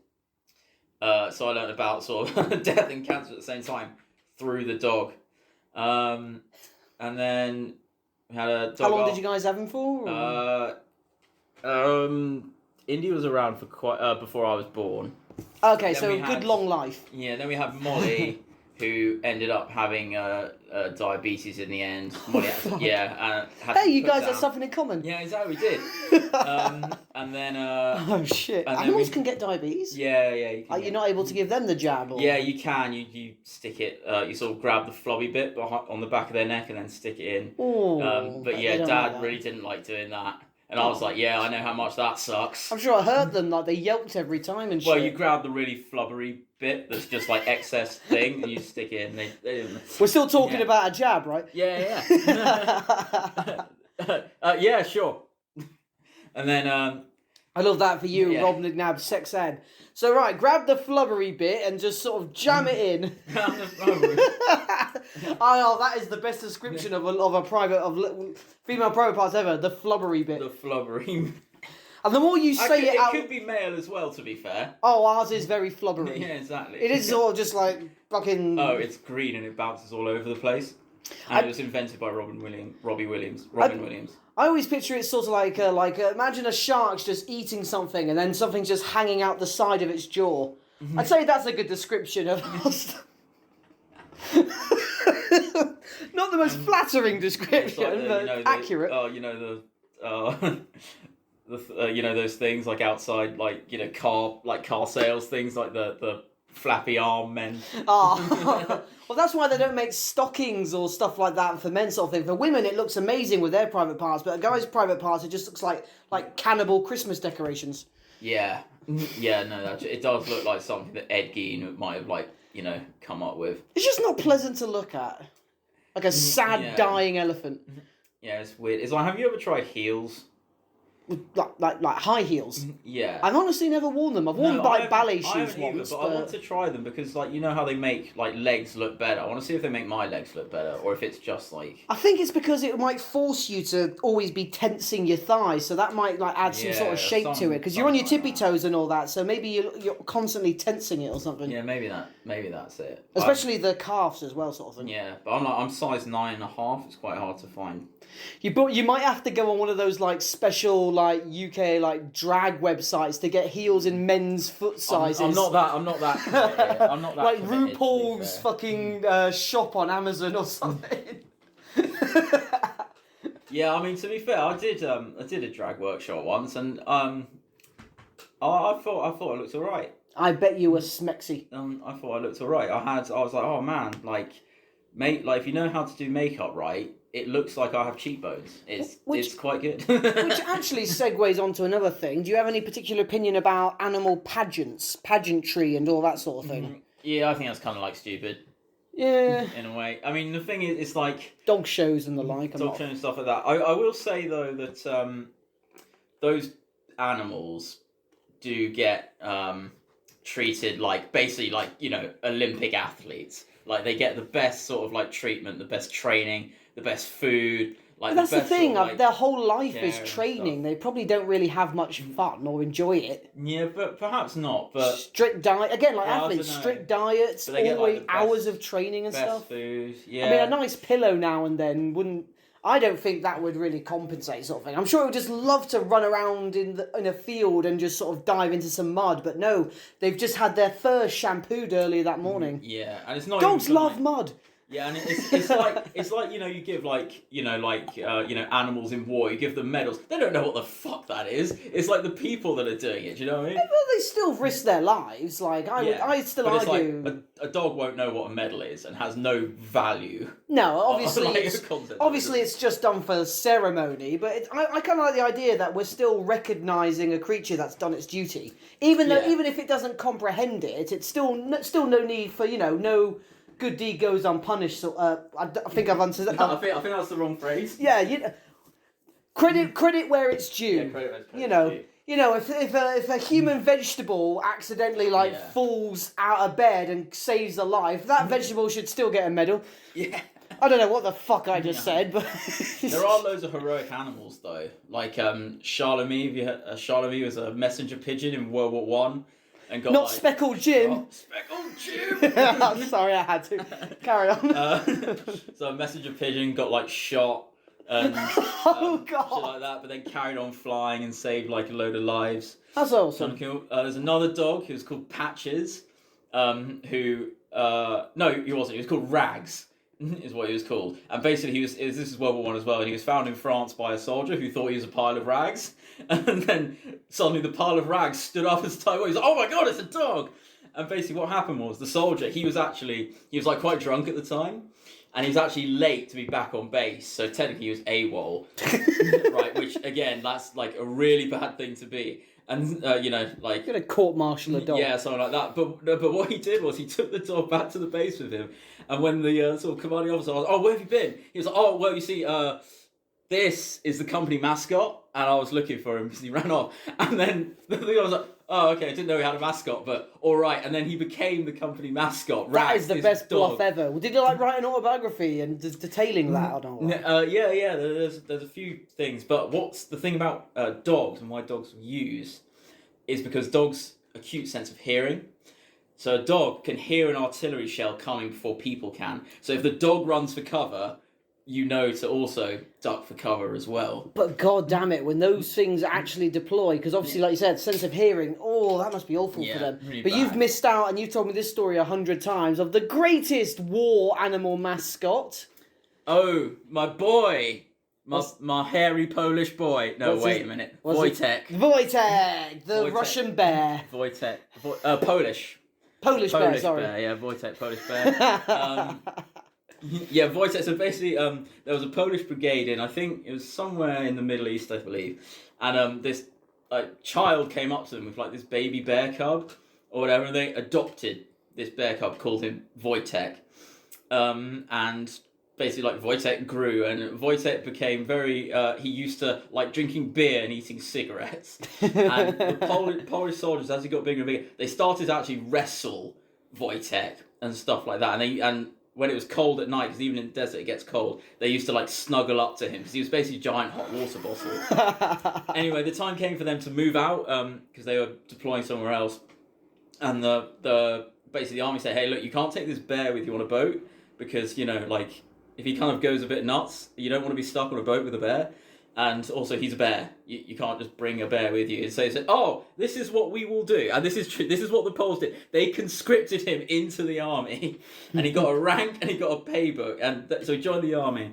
So I learned about sort of death and cancer at the same time through the dog. And then we had a dog. How long did you guys have him for? Indy was around for quite before I was born. Okay, Then so we a good had- long life. Yeah, then we had Molly, who ended up having diabetes in the end. Molly had Hey, to you put guys down- have something in common. Yeah, exactly, we did. And then Oh shit! and then Animals we- can get diabetes. yeah, you can Are you get- not able to give them the jab? Or... Yeah, you can. You stick it. You sort of grab the flobby bit on the back of their neck and then stick it in. Oh, But they yeah, don't Dad like that. really didn't like doing that, and I was like, yeah, I know how much that sucks. I'm sure I heard them like they yelped every time and shit. Well, you grab the really flubbery bit that's just like excess thing, and you stick it in. They didn't. We're still talking Yeah. about a jab, right? Yeah. Yeah, sure. And then I love that for you, Yeah. Rob McNabb, sex ed. So right, grab the flubbery bit and just sort of jam it in. Oh, that is the best description of a private female private parts ever. The flubbery bit. the flubbery. And the more you say it out, could be male as well, to be fair. oh, ours is very flubbery. Yeah, exactly. It is sort of just like fucking. Oh, it's green and it bounces all over the place. And it was invented by Robin Williams. I always picture it sort of like imagine a shark's just eating something and then something's just hanging out the side of its jaw. I'd say that's a good description of. Not the most flattering description, but accurate. Those things like outside, car sales things, like the flappy arm men. Oh. Well, that's why they don't make stockings or stuff like that for men, sort of thing. For women, it looks amazing with their private parts, but a guy's private parts, it just looks like cannibal Christmas decorations. Yeah, yeah, no, it does look like something that Ed Gein might have come up with. It's just not pleasant to look at, like a sad dying elephant. Yeah, it's weird. It's like, have you ever tried heels? Like high heels. Yeah. I've honestly never worn them. I've worn ballet shoes once. But I want to try them because, how they make legs look better. I want to see if they make my legs look better, or if it's just like. I think it's because it might force you to always be tensing your thighs, so that might add some sort of shape to it. Because you're on your tippy toes and all that, so maybe you're constantly tensing it or something. Yeah, maybe that's it. Especially the calves as well, sort of thing. Yeah, but I'm size 9.5. It's quite hard to find. You might have to go on one of those special UK drag websites to get heels in men's foot sizes. I'm not that. I'm not that. I'm not that. Like committed, RuPaul's fucking shop on Amazon or something. Yeah, I mean, to be fair, I did a drag workshop once, and I thought it looked alright. I bet you were smexy. I thought I looked alright. I was like, oh man, if you know how to do makeup right, it looks like I have cheekbones. It's quite good. Which actually segues onto another thing. Do you have any particular opinion about animal pageantry and all that sort of thing? Yeah, I think that's kind of stupid. Yeah. In a way. I mean, the thing is, it's like dog shows and the like. Dog shows and stuff like that. I will say though that those animals do get treated basically Olympic athletes. They get the best sort of treatment, the best training, the best food. But that's the thing. Their whole life is care training. They probably don't really have much fun or enjoy it. Yeah, but perhaps not. But strict diet again, I athletes, don't know. strict diets, But they get, always the best- hours of training and best stuff. food. Yeah. I mean, a nice pillow now and then wouldn't. I don't think that would really compensate, sort of thing. I'm sure it would just love to run around in a field and just sort of dive into some mud, but no, they've just had their fur shampooed earlier that morning. Yeah, and it's not. Dogs even love mud. Yeah, and it's like you give animals in war, you give them medals. They don't know what the fuck that is. It's like the people that are doing it. Do you know what I mean? Well, they still risk their lives. Like I still but argue. It's like a dog won't know what a medal is and has no value. No, obviously, obviously it's just done for ceremony. But I kind of like the idea that we're still recognising a creature that's done its duty, even if it doesn't comprehend it, it's still no need for no good deed goes unpunished. So I think I've answered that. I think that's the wrong phrase. Yeah, credit where it's due. Yeah, credit where it's due. If a human vegetable accidentally falls out of bed and saves a life, that vegetable should still get a medal. Yeah. I don't know what the fuck I just said, but there are loads of heroic animals though, like Charlemagne. Charlemagne was a messenger pigeon in World War One. And got not Speckled Jim. Oh, Speckled Jim. I'm sorry, I had to. Carry on. So a messenger pigeon got shot and God, shit like that, but then carried on flying and saved a load of lives. That's awesome. There's another dog who was called Patches, no, he wasn't. He was called Rags. Is what he was called, and basically this is World War One as well, and he was found in France by a soldier who thought he was a pile of rags, and then suddenly the pile of rags stood up as time. He was like, "Oh my god, it's a dog!" And basically what happened was the soldier, he was quite drunk at the time, and he was actually late to be back on base, so technically he was AWOL, right? Which again, that's a really bad thing to be. And you're gonna court-martial a dog. Yeah, something like that. But what he did was he took the dog back to the base with him, and when the sort of commanding officer was, "Oh, where have you been?" He was like, "Oh, well, you see, this is the company mascot," and I was looking for him because he ran off. And then the thing I was like, "Oh, okay, I didn't know he had a mascot, but all right." And then he became the company mascot. That is the best bluff ever. Did you write an autobiography and detailing that or not? Yeah. There's a few things, but what's the thing about dogs and why dogs use is because dogs' acute sense of hearing. So a dog can hear an artillery shell coming before people can. So if the dog runs for cover, to also duck for cover as well. But god damn it, when those things actually deploy, because obviously, like you said, sense of hearing, that must be awful for them. Really but bad. You've missed out, and you've told me this story 100 times, of the greatest war animal mascot. Oh, my boy. My hairy Polish boy. No, wait a minute. Wojtek. The Russian bear. Wojtek. Polish. Polish bear, sorry. Bear, yeah, Wojtek, Polish bear. Yeah, Wojtek. So basically, there was a Polish brigade in, I think it was somewhere in the Middle East, I believe, and this child came up to them with this baby bear cub or whatever, and they adopted this bear cub, called him Wojtek, and basically Wojtek grew, and Wojtek became very he used to like drinking beer and eating cigarettes. And the Polish soldiers, as he got bigger and bigger, they started to actually wrestle Wojtek and stuff like that, and when it was cold at night, because even in the desert it gets cold, they used to snuggle up to him because he was basically a giant hot water bottle. Anyway, the time came for them to move out because they were deploying somewhere else, and basically the army said, "Hey, look, you can't take this bear with you on a boat because if he kind of goes a bit nuts, you don't want to be stuck on a boat with a bear. And also, he's a bear. You can't just bring a bear with you." And so he said, "Oh, this is what we will do." And this is true. This is what the Poles did. They conscripted him into the army. And he got a rank and he got a pay book. And so he joined the army.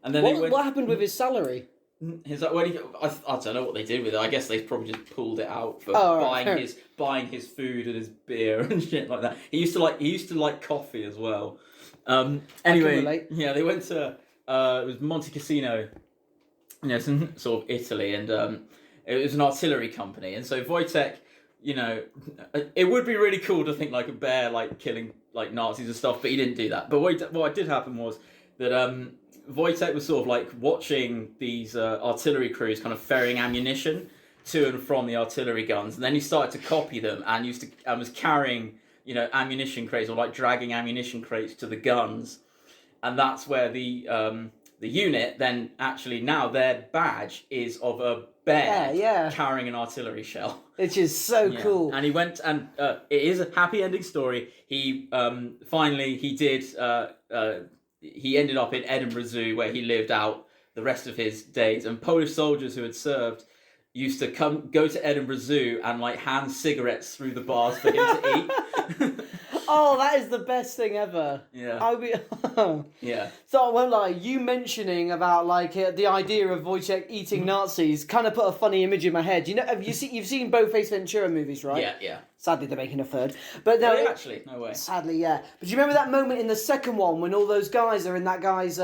And then what happened with his salary? I don't know what they did with it. I guess they probably just pulled it out for buying his food and his beer and shit like that. He used to like coffee as well. Anyway, yeah, they went to it was Monte Cassino. Some sort of Italy, and it was an artillery company, and so Wojtek, it would be really cool to think a bear killing Nazis and stuff, but he didn't do that. But what did happen was that Wojtek was sort of watching these artillery crews kind of ferrying ammunition to and from the artillery guns, and then he started to copy them and was carrying ammunition crates or dragging ammunition crates to the guns, and that's where the unit then actually now their badge is of a bear carrying an artillery shell, which is so cool. And he went, and it is a happy ending story. He finally he ended up in Edinburgh Zoo, where he lived out the rest of his days. And Polish soldiers who had served used to go to Edinburgh Zoo and hand cigarettes through the bars for him to eat. Oh, that is the best thing ever. Yeah. I'll be. Yeah. So I won't lie, you mentioning about like the idea of Wojciech eating Nazis kind of put a funny image in my head. You know, you've seen both Ace Ventura movies, right? Yeah, yeah. Sadly, they're making a third. But no, Oh, yeah, actually, no way. Sadly, yeah. But do you remember that moment in the second one when all those guys are in that guy's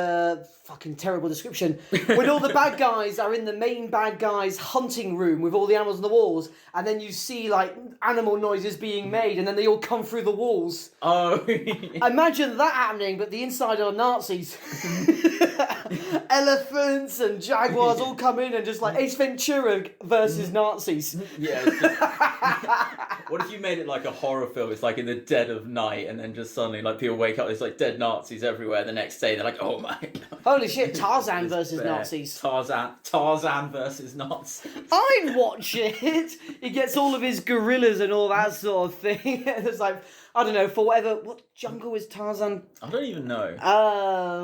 fucking terrible description? When all the bad guys are in the main bad guy's hunting room with all the animals on the walls, and then you see like animal noises being made, and then they all come through the walls. Oh. Imagine that happening, but the inside are Nazis. Elephants and jaguars all come in and just like Ace Ventura versus Nazis. Yeah. It's just... What if you made it like a horror film? It's like in the dead of night, and then just suddenly like people wake up, there's like dead Nazis everywhere. The next day they're like, oh my God. Holy shit, Tarzan versus Nazis. Tarzan versus Nazis. I'd watch it. He gets all of his gorillas and all that sort of thing. It's like, I don't know, for whatever. What jungle is Tarzan? I don't even know.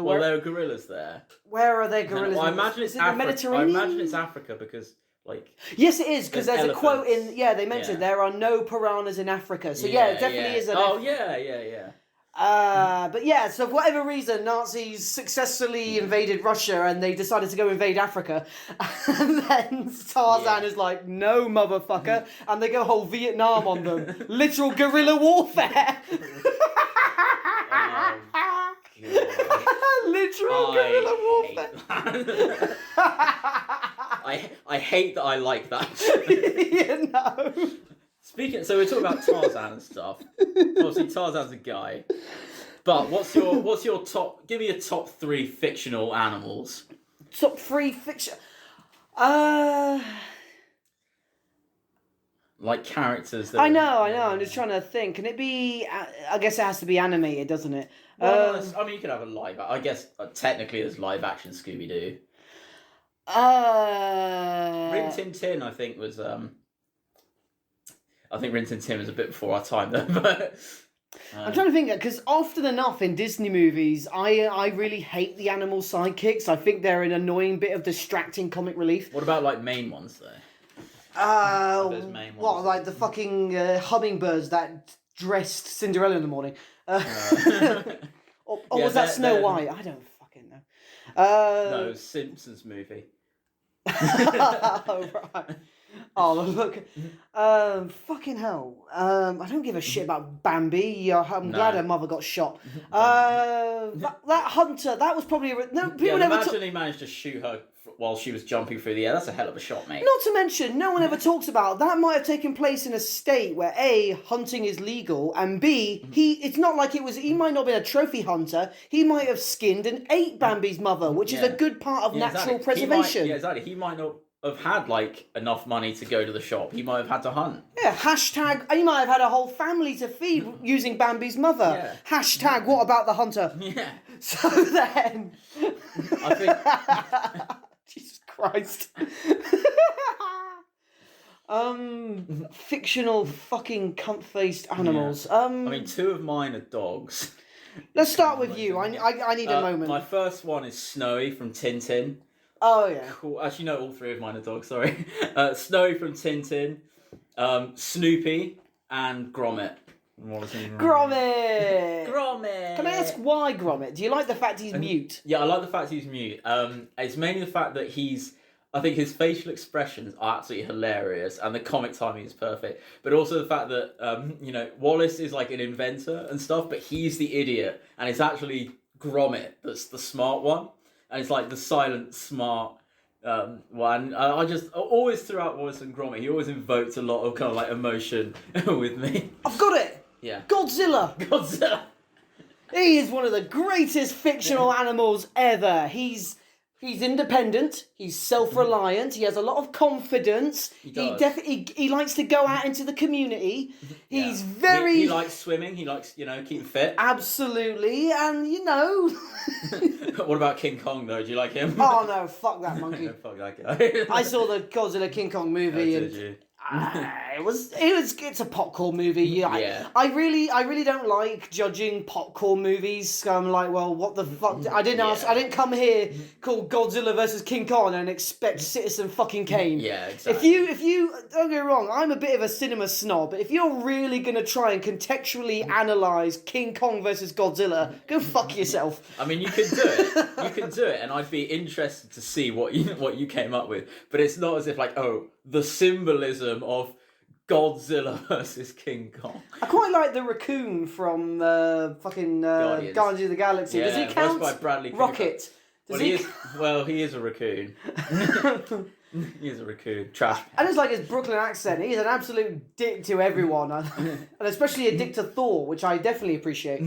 Where, there are gorillas there. Where are there gorillas? I imagine it's Africa. The Mediterranean? I imagine it's Africa because, like... Yes, it is, because there's a quote in... Yeah, they mentioned there are no piranhas in Africa. So yeah, it definitely is an... Oh, yeah. But yeah, so for whatever reason, Nazis successfully invaded Russia and they decided to go invade Africa. And then Tarzan is like, no, motherfucker. And they go whole Vietnam on them. Literal guerrilla warfare. Literal guerrilla warfare. I hate that I like that. You know. So we're talking about Tarzan and stuff. Obviously, Tarzan's a guy. But what's your top? Give me a top 3 fictional animals. Top 3 fiction. Like characters. I know. I'm just trying to think. Can it be? I guess it has to be animated, doesn't it? Well, I mean, you could have a live. I guess technically there's live action Scooby Doo. Rin Tin Tin, I think was. I think Rin Tin Tin was a bit before our time though. But I'm trying to think because often enough in Disney movies, I really hate the animal sidekicks. I think they're an annoying bit of distracting comic relief. What about like main ones though? What, like the fucking hummingbirds that dressed Cinderella in the morning? Or was that Snow White? I don't fucking know. No, Simpsons movie. Oh, right. Oh, look. Fucking hell. I don't give a shit about Bambi. I'm glad her mother got shot. That hunter, that was probably... Imagine he managed to shoot her while she was jumping through the air. That's a hell of a shot, mate. Not to mention, no one ever talks about that might have taken place in a state where A, hunting is legal, and B, it's not like he might not be a trophy hunter, he might have skinned and ate Bambi's mother, which is a good part of natural preservation. Exactly. He might not have had like enough money to go to the shop. He might have had to hunt. Yeah, hashtag, he might have had a whole family to feed using Bambi's mother. Yeah. Hashtag, what about the hunter? Yeah. So then... I think... Jesus Christ. Fictional fucking cunt-faced animals. I mean, 2 of mine are dogs. Let's start with you. I need a moment. My first one is Snowy from Tintin. Oh, yeah. Cool. Actually, no, all 3 of mine are dogs, sorry. Snowy from Tintin, Snoopy, and Gromit. Gromit! Gromit! Can I ask why Gromit? Do you like the fact he's mute? Yeah, I like the fact he's mute. It's mainly the fact that I think his facial expressions are absolutely hilarious and the comic timing is perfect. But also the fact that, Wallace is like an inventor and stuff, but he's the idiot. And it's actually Gromit that's the smart one. And it's like the silent, smart one. I just, always throughout Wallace and Gromit, he always invoked a lot of kind of like emotion with me. I've got it! Yeah. Godzilla! He is one of the greatest fictional animals ever. He's independent. He's self-reliant. He has a lot of confidence. He does. He likes to go out into the community. He's very... He likes swimming. He likes, keeping fit. Absolutely. And, What about King Kong, though? Do you like him? Oh, no. Fuck that monkey. Fuck that guy. I saw the Godzilla King Kong movie. Oh, did you? It It's a popcorn movie. Yeah. I really don't like judging popcorn movies. I'm like, well, what the fuck? I didn't come here called Godzilla versus King Kong and expect Citizen fucking Kane. Yeah, exactly. If you don't get me wrong, I'm a bit of a cinema snob, but if you're really gonna try and contextually analyze King Kong versus Godzilla, go fuck yourself. I mean, you can do it, and I'd be interested to see what you came up with. But it's not as if like, oh, the symbolism of Godzilla versus King Kong. I quite like the raccoon from Guardians of the Galaxy. Yeah, Does he count? voiced by Bradley Cooper. Rocket. He is a raccoon. He is a raccoon. Trash. I just like his Brooklyn accent. He's an absolute dick to everyone, and especially a dick to Thor, which I definitely appreciate.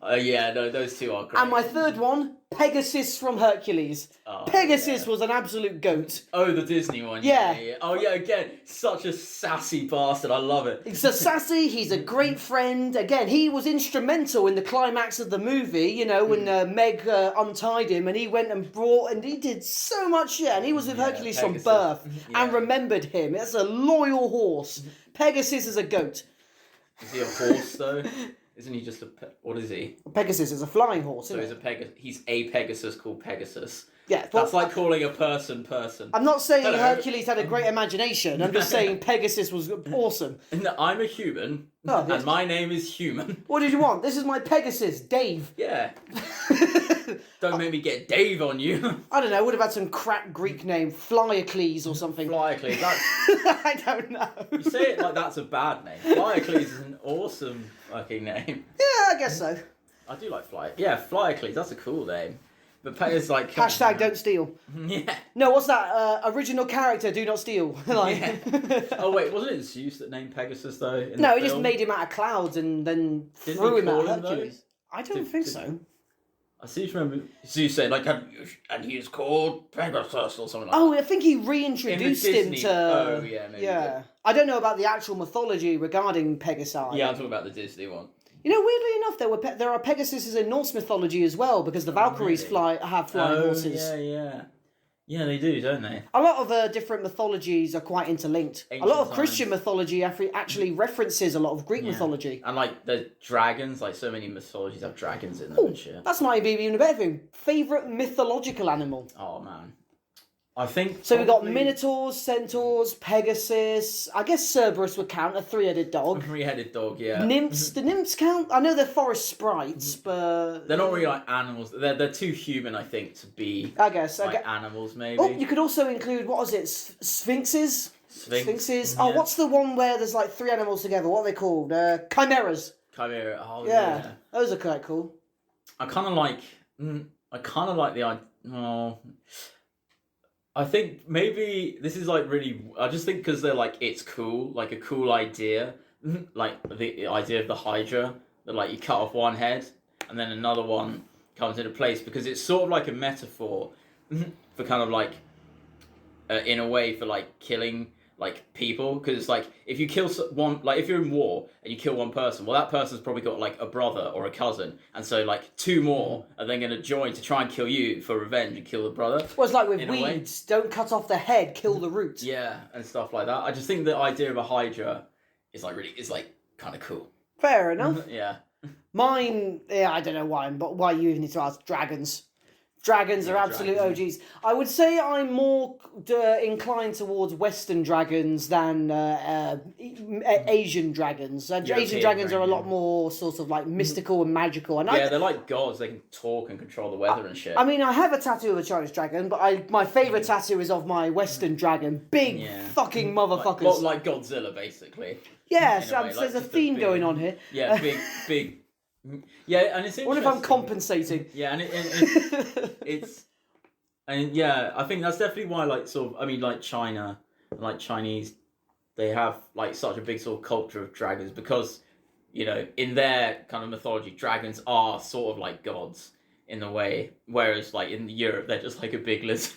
Yeah, no, those two are great. And my third one, Pegasus from Hercules. Oh, Pegasus was an absolute goat. Oh, the Disney one. Yeah. Oh, yeah, again, such a sassy bastard. I love it. He's a sassy, he's a great friend. Again, he was instrumental in the climax of the movie, you know, when Meg untied him and he went and he did so much shit. And he was with Hercules Pegasus. from birth and remembered him. That's a loyal horse. Pegasus is a goat. Is he a horse, though? Isn't he just what is he? Pegasus is a flying horse, So he's a Pegasus called Pegasus. Yeah, that's like calling a person. I'm not saying Hercules had a great imagination. I'm just saying Pegasus was awesome. No, I'm a human, and my name is Human. What did you want? This is my Pegasus, Dave. Yeah. Don't make me get Dave on you. I don't know. Would have had some crap Greek name, Flyacles or something. Flyacles. I don't know. You say it like that's a bad name. Flyacles is an awesome fucking name. Yeah, I guess so. I do like Flyacles. That's a cool name. But Pegasus like hashtag don't steal. Yeah. No, what's that? Original character, do not steal. Yeah. Oh wait, wasn't it Zeus that named Pegasus though? No, he just made him out of clouds and then threw him at Hercules. I don't think so. I seem to remember Zeus saying like, and he is called Pegasus or something like that. Oh, I think he reintroduced him to. Oh yeah, maybe. Yeah, I don't know about the actual mythology regarding Pegasi. Yeah, I'm talking about the Disney one. You know, weirdly enough, there are Pegasuses in Norse mythology as well, because the Valkyries have flying horses. Yeah, they do, don't they? A lot of different mythologies are quite interlinked. Ancient a lot of times. Christian mythology actually references a lot of Greek mythology. And like the dragons, like so many mythologies have dragons in them and shit. That's might be even a better thing. Favourite mythological animal? Oh man. I think so. We've got Minotaurs, Centaurs, Pegasus. I guess Cerberus would count, a three-headed dog. A three-headed dog, yeah. Nymphs. Do nymphs count? I know they're forest sprites, but they're not really like animals. They're too human, I think, to be. I guess animals, maybe. Oh, you could also include what was it? Sphinxes. Sphinxes. Yeah. Oh, what's the one where there's like three animals together? What are they called? Chimeras. Chimera. Oh yeah. Those are quite cool. I kind of like the idea. Oh. I think maybe this is like really. I just think because they're like it's cool, like a cool idea, like the idea of the Hydra that like you cut off one head and then another one comes into place because it's sort of like a metaphor for kind of like in a way for like killing like people because it's like if you kill one like if you're in war and you kill one person, well that person's probably got like a brother or a cousin, and so like two more are then going to join to try and kill you for revenge and kill the brother. Well, it's like with weeds, don't cut off the head, kill the roots. Yeah, and stuff like that. I just think the idea of a Hydra is like kind of cool. Fair enough. Yeah. Mine, I don't know why, but why you even need to ask. Dragons. Dragons are absolute OGs. I would say I'm more inclined towards Western dragons than Asian dragons. Asian dragons are a lot more sort of like mystical and magical. And they're like gods. They can talk and control the weather and shit. I mean, I have a tattoo of a Chinese dragon, but my favourite tattoo is of my Western dragon. Big fucking motherfuckers. Like Godzilla, basically. Yeah, there's a theme going on here. Yeah, big. Yeah, and it's interesting. What if I'm compensating? Yeah, and I think that's definitely why, like, sort of, I mean, like China, like Chinese, they have like such a big sort of culture of dragons because, you know, in their kind of mythology, dragons are sort of like gods in a way, whereas like in Europe, they're just like a big lizard.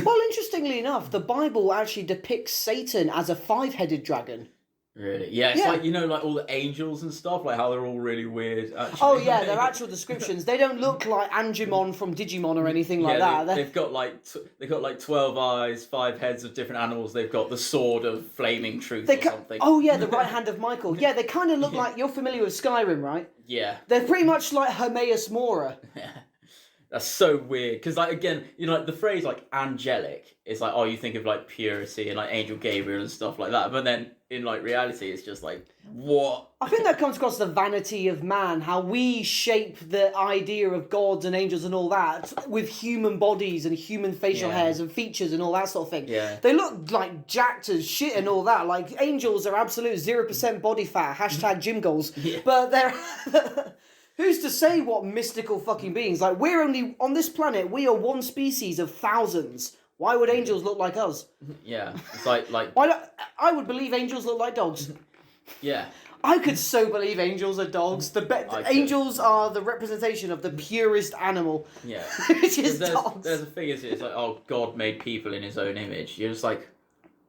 Well, interestingly enough, the Bible actually depicts Satan as a 5-headed dragon. Really? Yeah, it's Yeah. like, like all the angels and stuff, like how they're all really weird, actually. Oh yeah, their actual descriptions. They don't look like Angemon from Digimon or anything like that. They've got like 12 eyes, 5 heads of different animals. They've got the sword of flaming truth or something. Oh yeah, the right hand of Michael. Yeah, they kind of look like, you're familiar with Skyrim, right? Yeah. They're pretty much like Hermaeus Mora. That's so weird, because like again, like the phrase like angelic is like, oh, you think of like purity and like Angel Gabriel and stuff like that, but then in like reality, it's just like, what? I think that comes across the vanity of man, how we shape the idea of gods and angels and all that with human bodies and human facial hairs and features and all that sort of thing. Yeah. They look like jacked as shit and all that. Like angels are absolute 0% body fat. # gym goals. Yeah. But they're. Who's to say what mystical fucking beings? Like, we're only, on this planet, we are one species of thousands. Why would angels look like us? Yeah, it's like Why not? I would believe angels look like dogs. yeah. I could so believe angels are dogs. Angels are the representation of the purest animal. Yeah. Which is there's, dogs. There's a thing, it's like, oh, God made people in his own image. You're just like,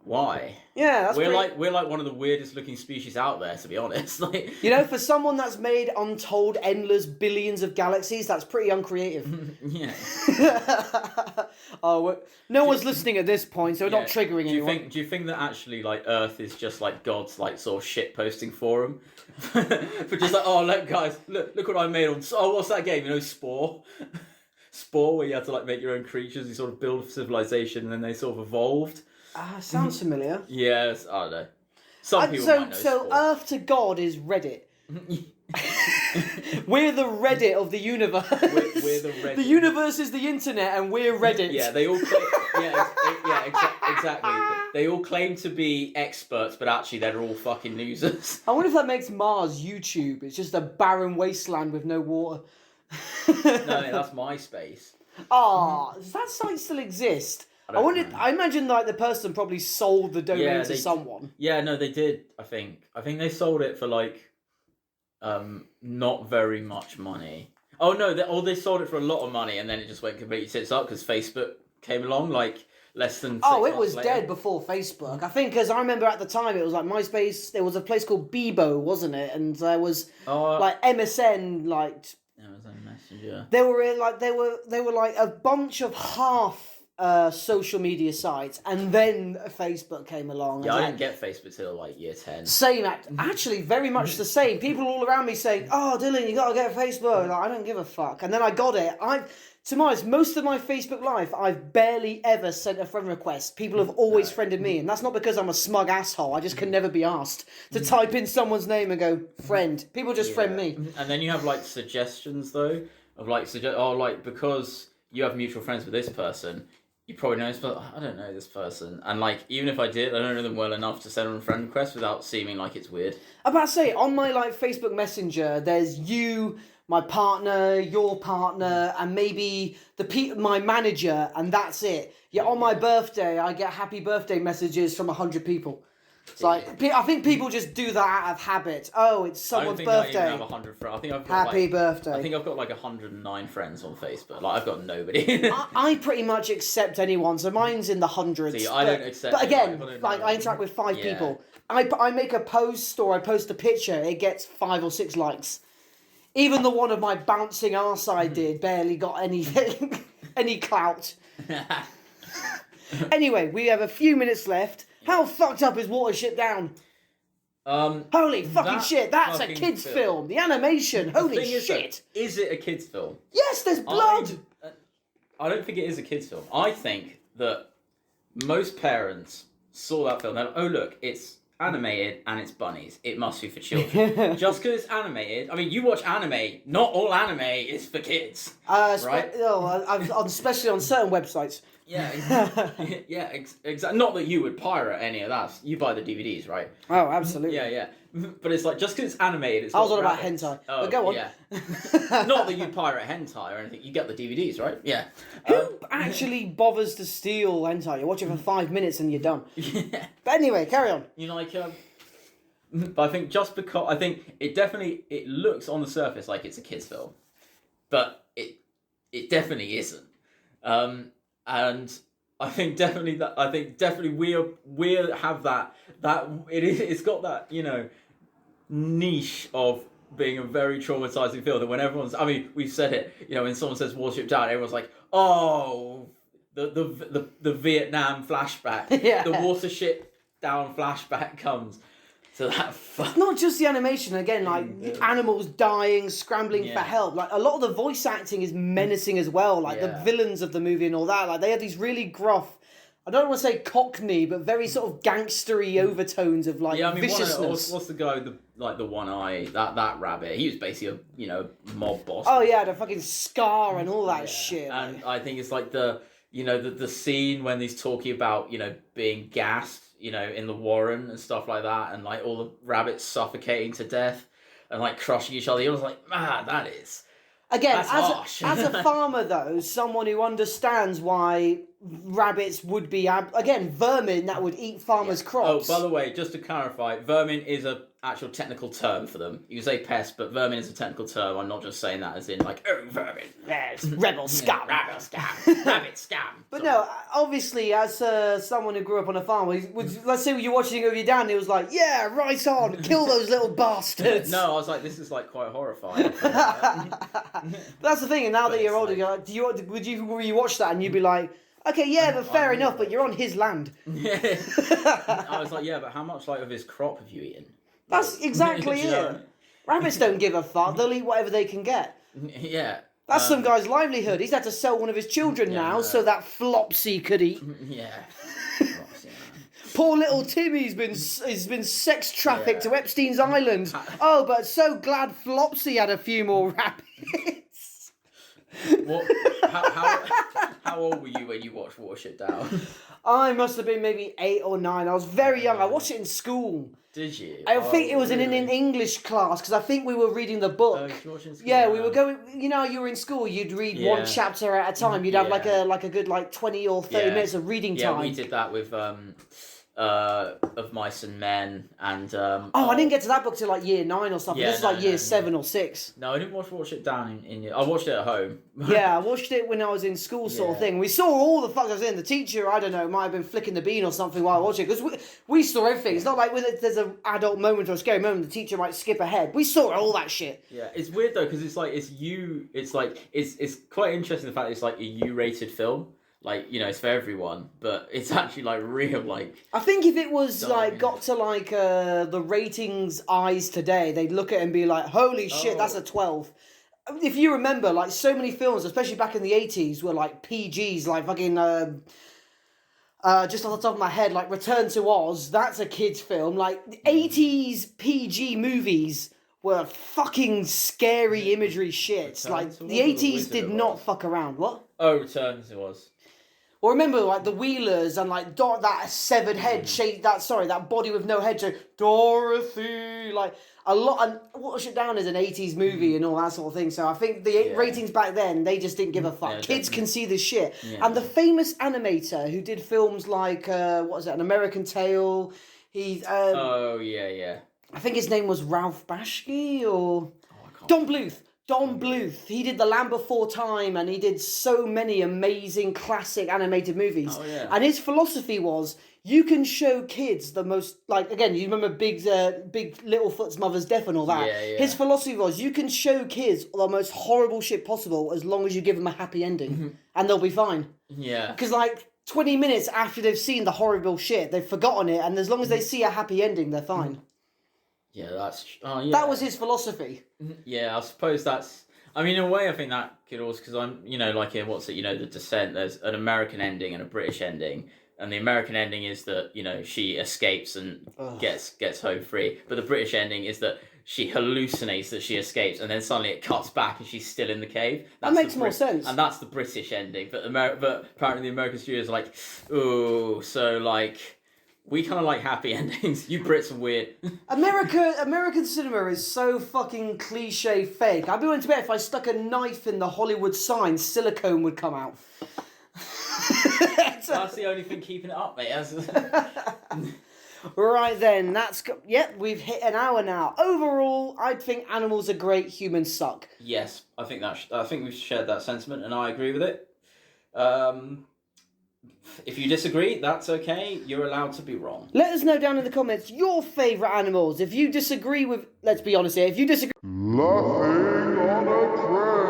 why? Yeah, that's we're like one of the weirdest looking species out there, to be honest. Like, for someone that's made untold, endless billions of galaxies, that's pretty uncreative. yeah. No one's listening at this point, so we're not triggering anyone. Do you think that actually like Earth is just like God's like sort of shit posting forum? For just like, oh look guys, look what I made on. Oh, what's that game? Spore. Spore, where you had to like make your own creatures, you sort of build a civilization, and then they sort of evolved. Sounds familiar. Yes, I don't know. Some people might know. So Earth to God is Reddit. We're the Reddit of the universe. We're the Reddit. The universe is the internet, and we're Reddit. Yeah, they all claim. Exactly. They all claim to be experts, but actually they're all fucking losers. I wonder if that makes Mars YouTube. It's just a barren wasteland with no water. No, that's MySpace. Does that site still exist? I imagine like the person probably sold the domain to someone. Yeah, no, they did. I think they sold it for like, not very much money. Oh no, they sold it for a lot of money, and then it just went completely tits up because Facebook came along like less than. 6 it was later. dead before Facebook. I think because I remember at the time it was like MySpace. There was a place called Bebo, wasn't it? And there was like MSN, like. Amazon Messenger. They were like a bunch of half social media sites, and then Facebook came along. Yeah, I didn't get Facebook till like year 10. Same, actually, very much the same. People all around me saying, "Oh, Dylan, you gotta get Facebook." Like, I don't give a fuck. And then I got it. To my honest, most of my Facebook life, I've barely ever sent a friend request. People have always friended me, and that's not because I'm a smug asshole. I just can never be asked to type in someone's name and go, friend. People just friend me. And then you have like suggestions though, of like because you have mutual friends with this person, you probably know this, but I don't know this person. And like, even if I did, I don't know them well enough to send them a friend request without seeming like it's weird. I'm about to say, on my like Facebook Messenger, there's you, my partner, your partner, and maybe my manager, and that's it. Yeah, on my birthday, I get happy birthday messages from 100 people. It's like, I think people just do that out of habit. Oh, it's someone's birthday. I don't think I even have 100 friends. I think I've got happy birthday. I think I've got like 109 friends on Facebook. Like, I've got nobody. I pretty much accept anyone, so mine's in the hundreds. See, I don't accept. But again, I interact with 5 people. I make a post or I post a picture, it gets 5 or 6 likes. Even the one of my bouncing arse I did barely got anything, any clout. Anyway, we have a few minutes left. How fucked up is Watership Down? Holy fucking shit, that's a kid's film. The animation, holy shit. Is it a kid's film? Yes, there's blood. I don't think it is a kid's film. I think that most parents saw that film and oh look, it's animated and it's bunnies. It must be for children. Just because it's animated. I mean, you watch anime. Not all anime is for kids. Right? Especially on certain websites. Yeah, exactly. Not that you would pirate any of that. You buy the DVDs, right? Oh, absolutely. Yeah. But it's like, just because it's animated, it's I was on about hentai. But go on. Yeah. Not that you pirate hentai or anything. You get the DVDs, right? Yeah. Who actually bothers to steal hentai? You watch it for 5 minutes and you're done. Yeah. But anyway, carry on. You know, like, but I think just because I think it looks on the surface like it's a kids' film, but it definitely isn't. And I think definitely that. I think definitely we have that it's got that niche of being a very traumatizing film that when everyone's, I mean, we've said it, when someone says Warship Down, everyone's like, oh, the Vietnam flashback, Yeah. the Watership Down flashback comes. So that It's not just the animation, again, like animals dying, scrambling for help. Like a lot of the voice acting is menacing as well. Like the villains of the movie and all that. Like they have these really gruff, I don't want to say cockney, but very sort of gangstery overtones of like viciousness. What's the guy with the one eye, that rabbit? He was basically a mob boss. Oh yeah, the fucking scar and all that shit. And I think it's like the scene when he's talking about being gassed, in the warren and stuff like that, and like all the rabbits suffocating to death and like crushing each other. He was like, man, that is. Again, that's harsh. as a farmer though, someone who understands why rabbits would be vermin that would eat farmers' crops. Oh, by the way, just to clarify, vermin is a actual technical term for them. You can say pest, but vermin is a technical term. I'm not just saying that as in like, oh, vermin. Yes, rebel scum. Rebel scam. Rabbit scam. But no, obviously, as someone who grew up on a farm, let's say you're watching it with your dad and he was like, yeah, right on, kill those little bastards. No, I was like, this is like quite horrifying. That's the thing, and now that you're older, you're like, would you rewatch that and you'd be like, okay, yeah, but fair enough, but you're on his land. Yeah. I was like, yeah, but how much of his crop have you eaten? That's exactly it. Rabbits don't give a fuck. They'll eat whatever they can get. Yeah. That's some guy's livelihood. He's had to sell one of his children now so that Flopsy could eat. Yeah. Poor little Timmy's been sex trafficked to Epstein's Island. Oh, but so glad Flopsy had a few more rabbits. How old were you when you watched Watership Down? I must have been maybe 8 or 9. I was very young. I watched it in school. Did you? I think it was in an English class because I think we were reading the book. Oh, you watching school? Yeah, we were going. You were in school. You'd read one chapter at a time. You'd have like a good 20 or 30 minutes of reading time. Yeah, we did that with Of Mice and Men and. I didn't get to that book till like year 9 or something. This is year 7 or 6. No, I didn't watch it down in I watched it at home. Yeah, I watched it when I was in school, sort of thing. We saw all the fuck I was in. The teacher, I don't know, might have been flicking the bean or something while I watched it because we saw everything. It's not like when there's an adult moment or a scary moment, the teacher might skip ahead. We saw all that shit. Yeah, it's weird though because it's quite interesting the fact that it's like a U-rated film. Like, it's for everyone, but it's actually like real, like. I think if it was got to the ratings eyes today, they'd look at it and be like, "Holy shit, that's a 12." If you remember, like so many films, especially back in the 80s, were like PGs, like fucking. Just off the top of my head, like Return to Oz, that's a kids' film. Like the 80s PG movies were fucking scary imagery shit. Like the 80s did not fuck around. What? Oh, Return to Oz. Or remember, like, the Wheelers and, like, that severed head, that body with no head, Dorothy, like, a lot, and Wash It Down is an 80s movie and all that sort of thing, so I think the ratings back then, they just didn't give a fuck. Yeah, Kids can see this shit. Yeah. And the famous animator who did films like, An American Tail, oh, yeah. I think his name was Ralph Bashki, or... Don Bluth. Don Bluth, he did The Land Before Time and he did so many amazing classic animated movies. Oh, yeah. And his philosophy was, you can show kids the most, like, again, you remember Big Littlefoot's Mother's Death and all that. Yeah. His philosophy was, you can show kids the most horrible shit possible as long as you give them a happy ending. And they'll be fine. Yeah. Because, 20 minutes after they've seen the horrible shit, they've forgotten it, and as long as they see a happy ending, they're fine. Yeah, that's... Oh, yeah. That was his philosophy. Yeah, I suppose that's... I mean, in a way, I think that could also... Because I'm, The Descent, there's an American ending and a British ending. And the American ending is that, she escapes and gets home free. But the British ending is that she hallucinates that she escapes and then suddenly it cuts back and she's still in the cave. That makes more sense. And that's the British ending. But apparently the American studios are like, ooh, so, we kind of like happy endings. You Brits are weird. American cinema is so fucking cliche fake. I'd be willing to bet if I stuck a knife in the Hollywood sign, silicone would come out. That's the only thing keeping it up, mate. Right then, we've hit an hour now. Overall, I think animals are great, humans suck. Yes, I think we've shared that sentiment, and I agree with it. If you disagree, that's okay. You're allowed to be wrong. Let us know down in the comments your favourite animals. If you disagree with... Let's be honest here. If you disagree... Laughing on a Trail.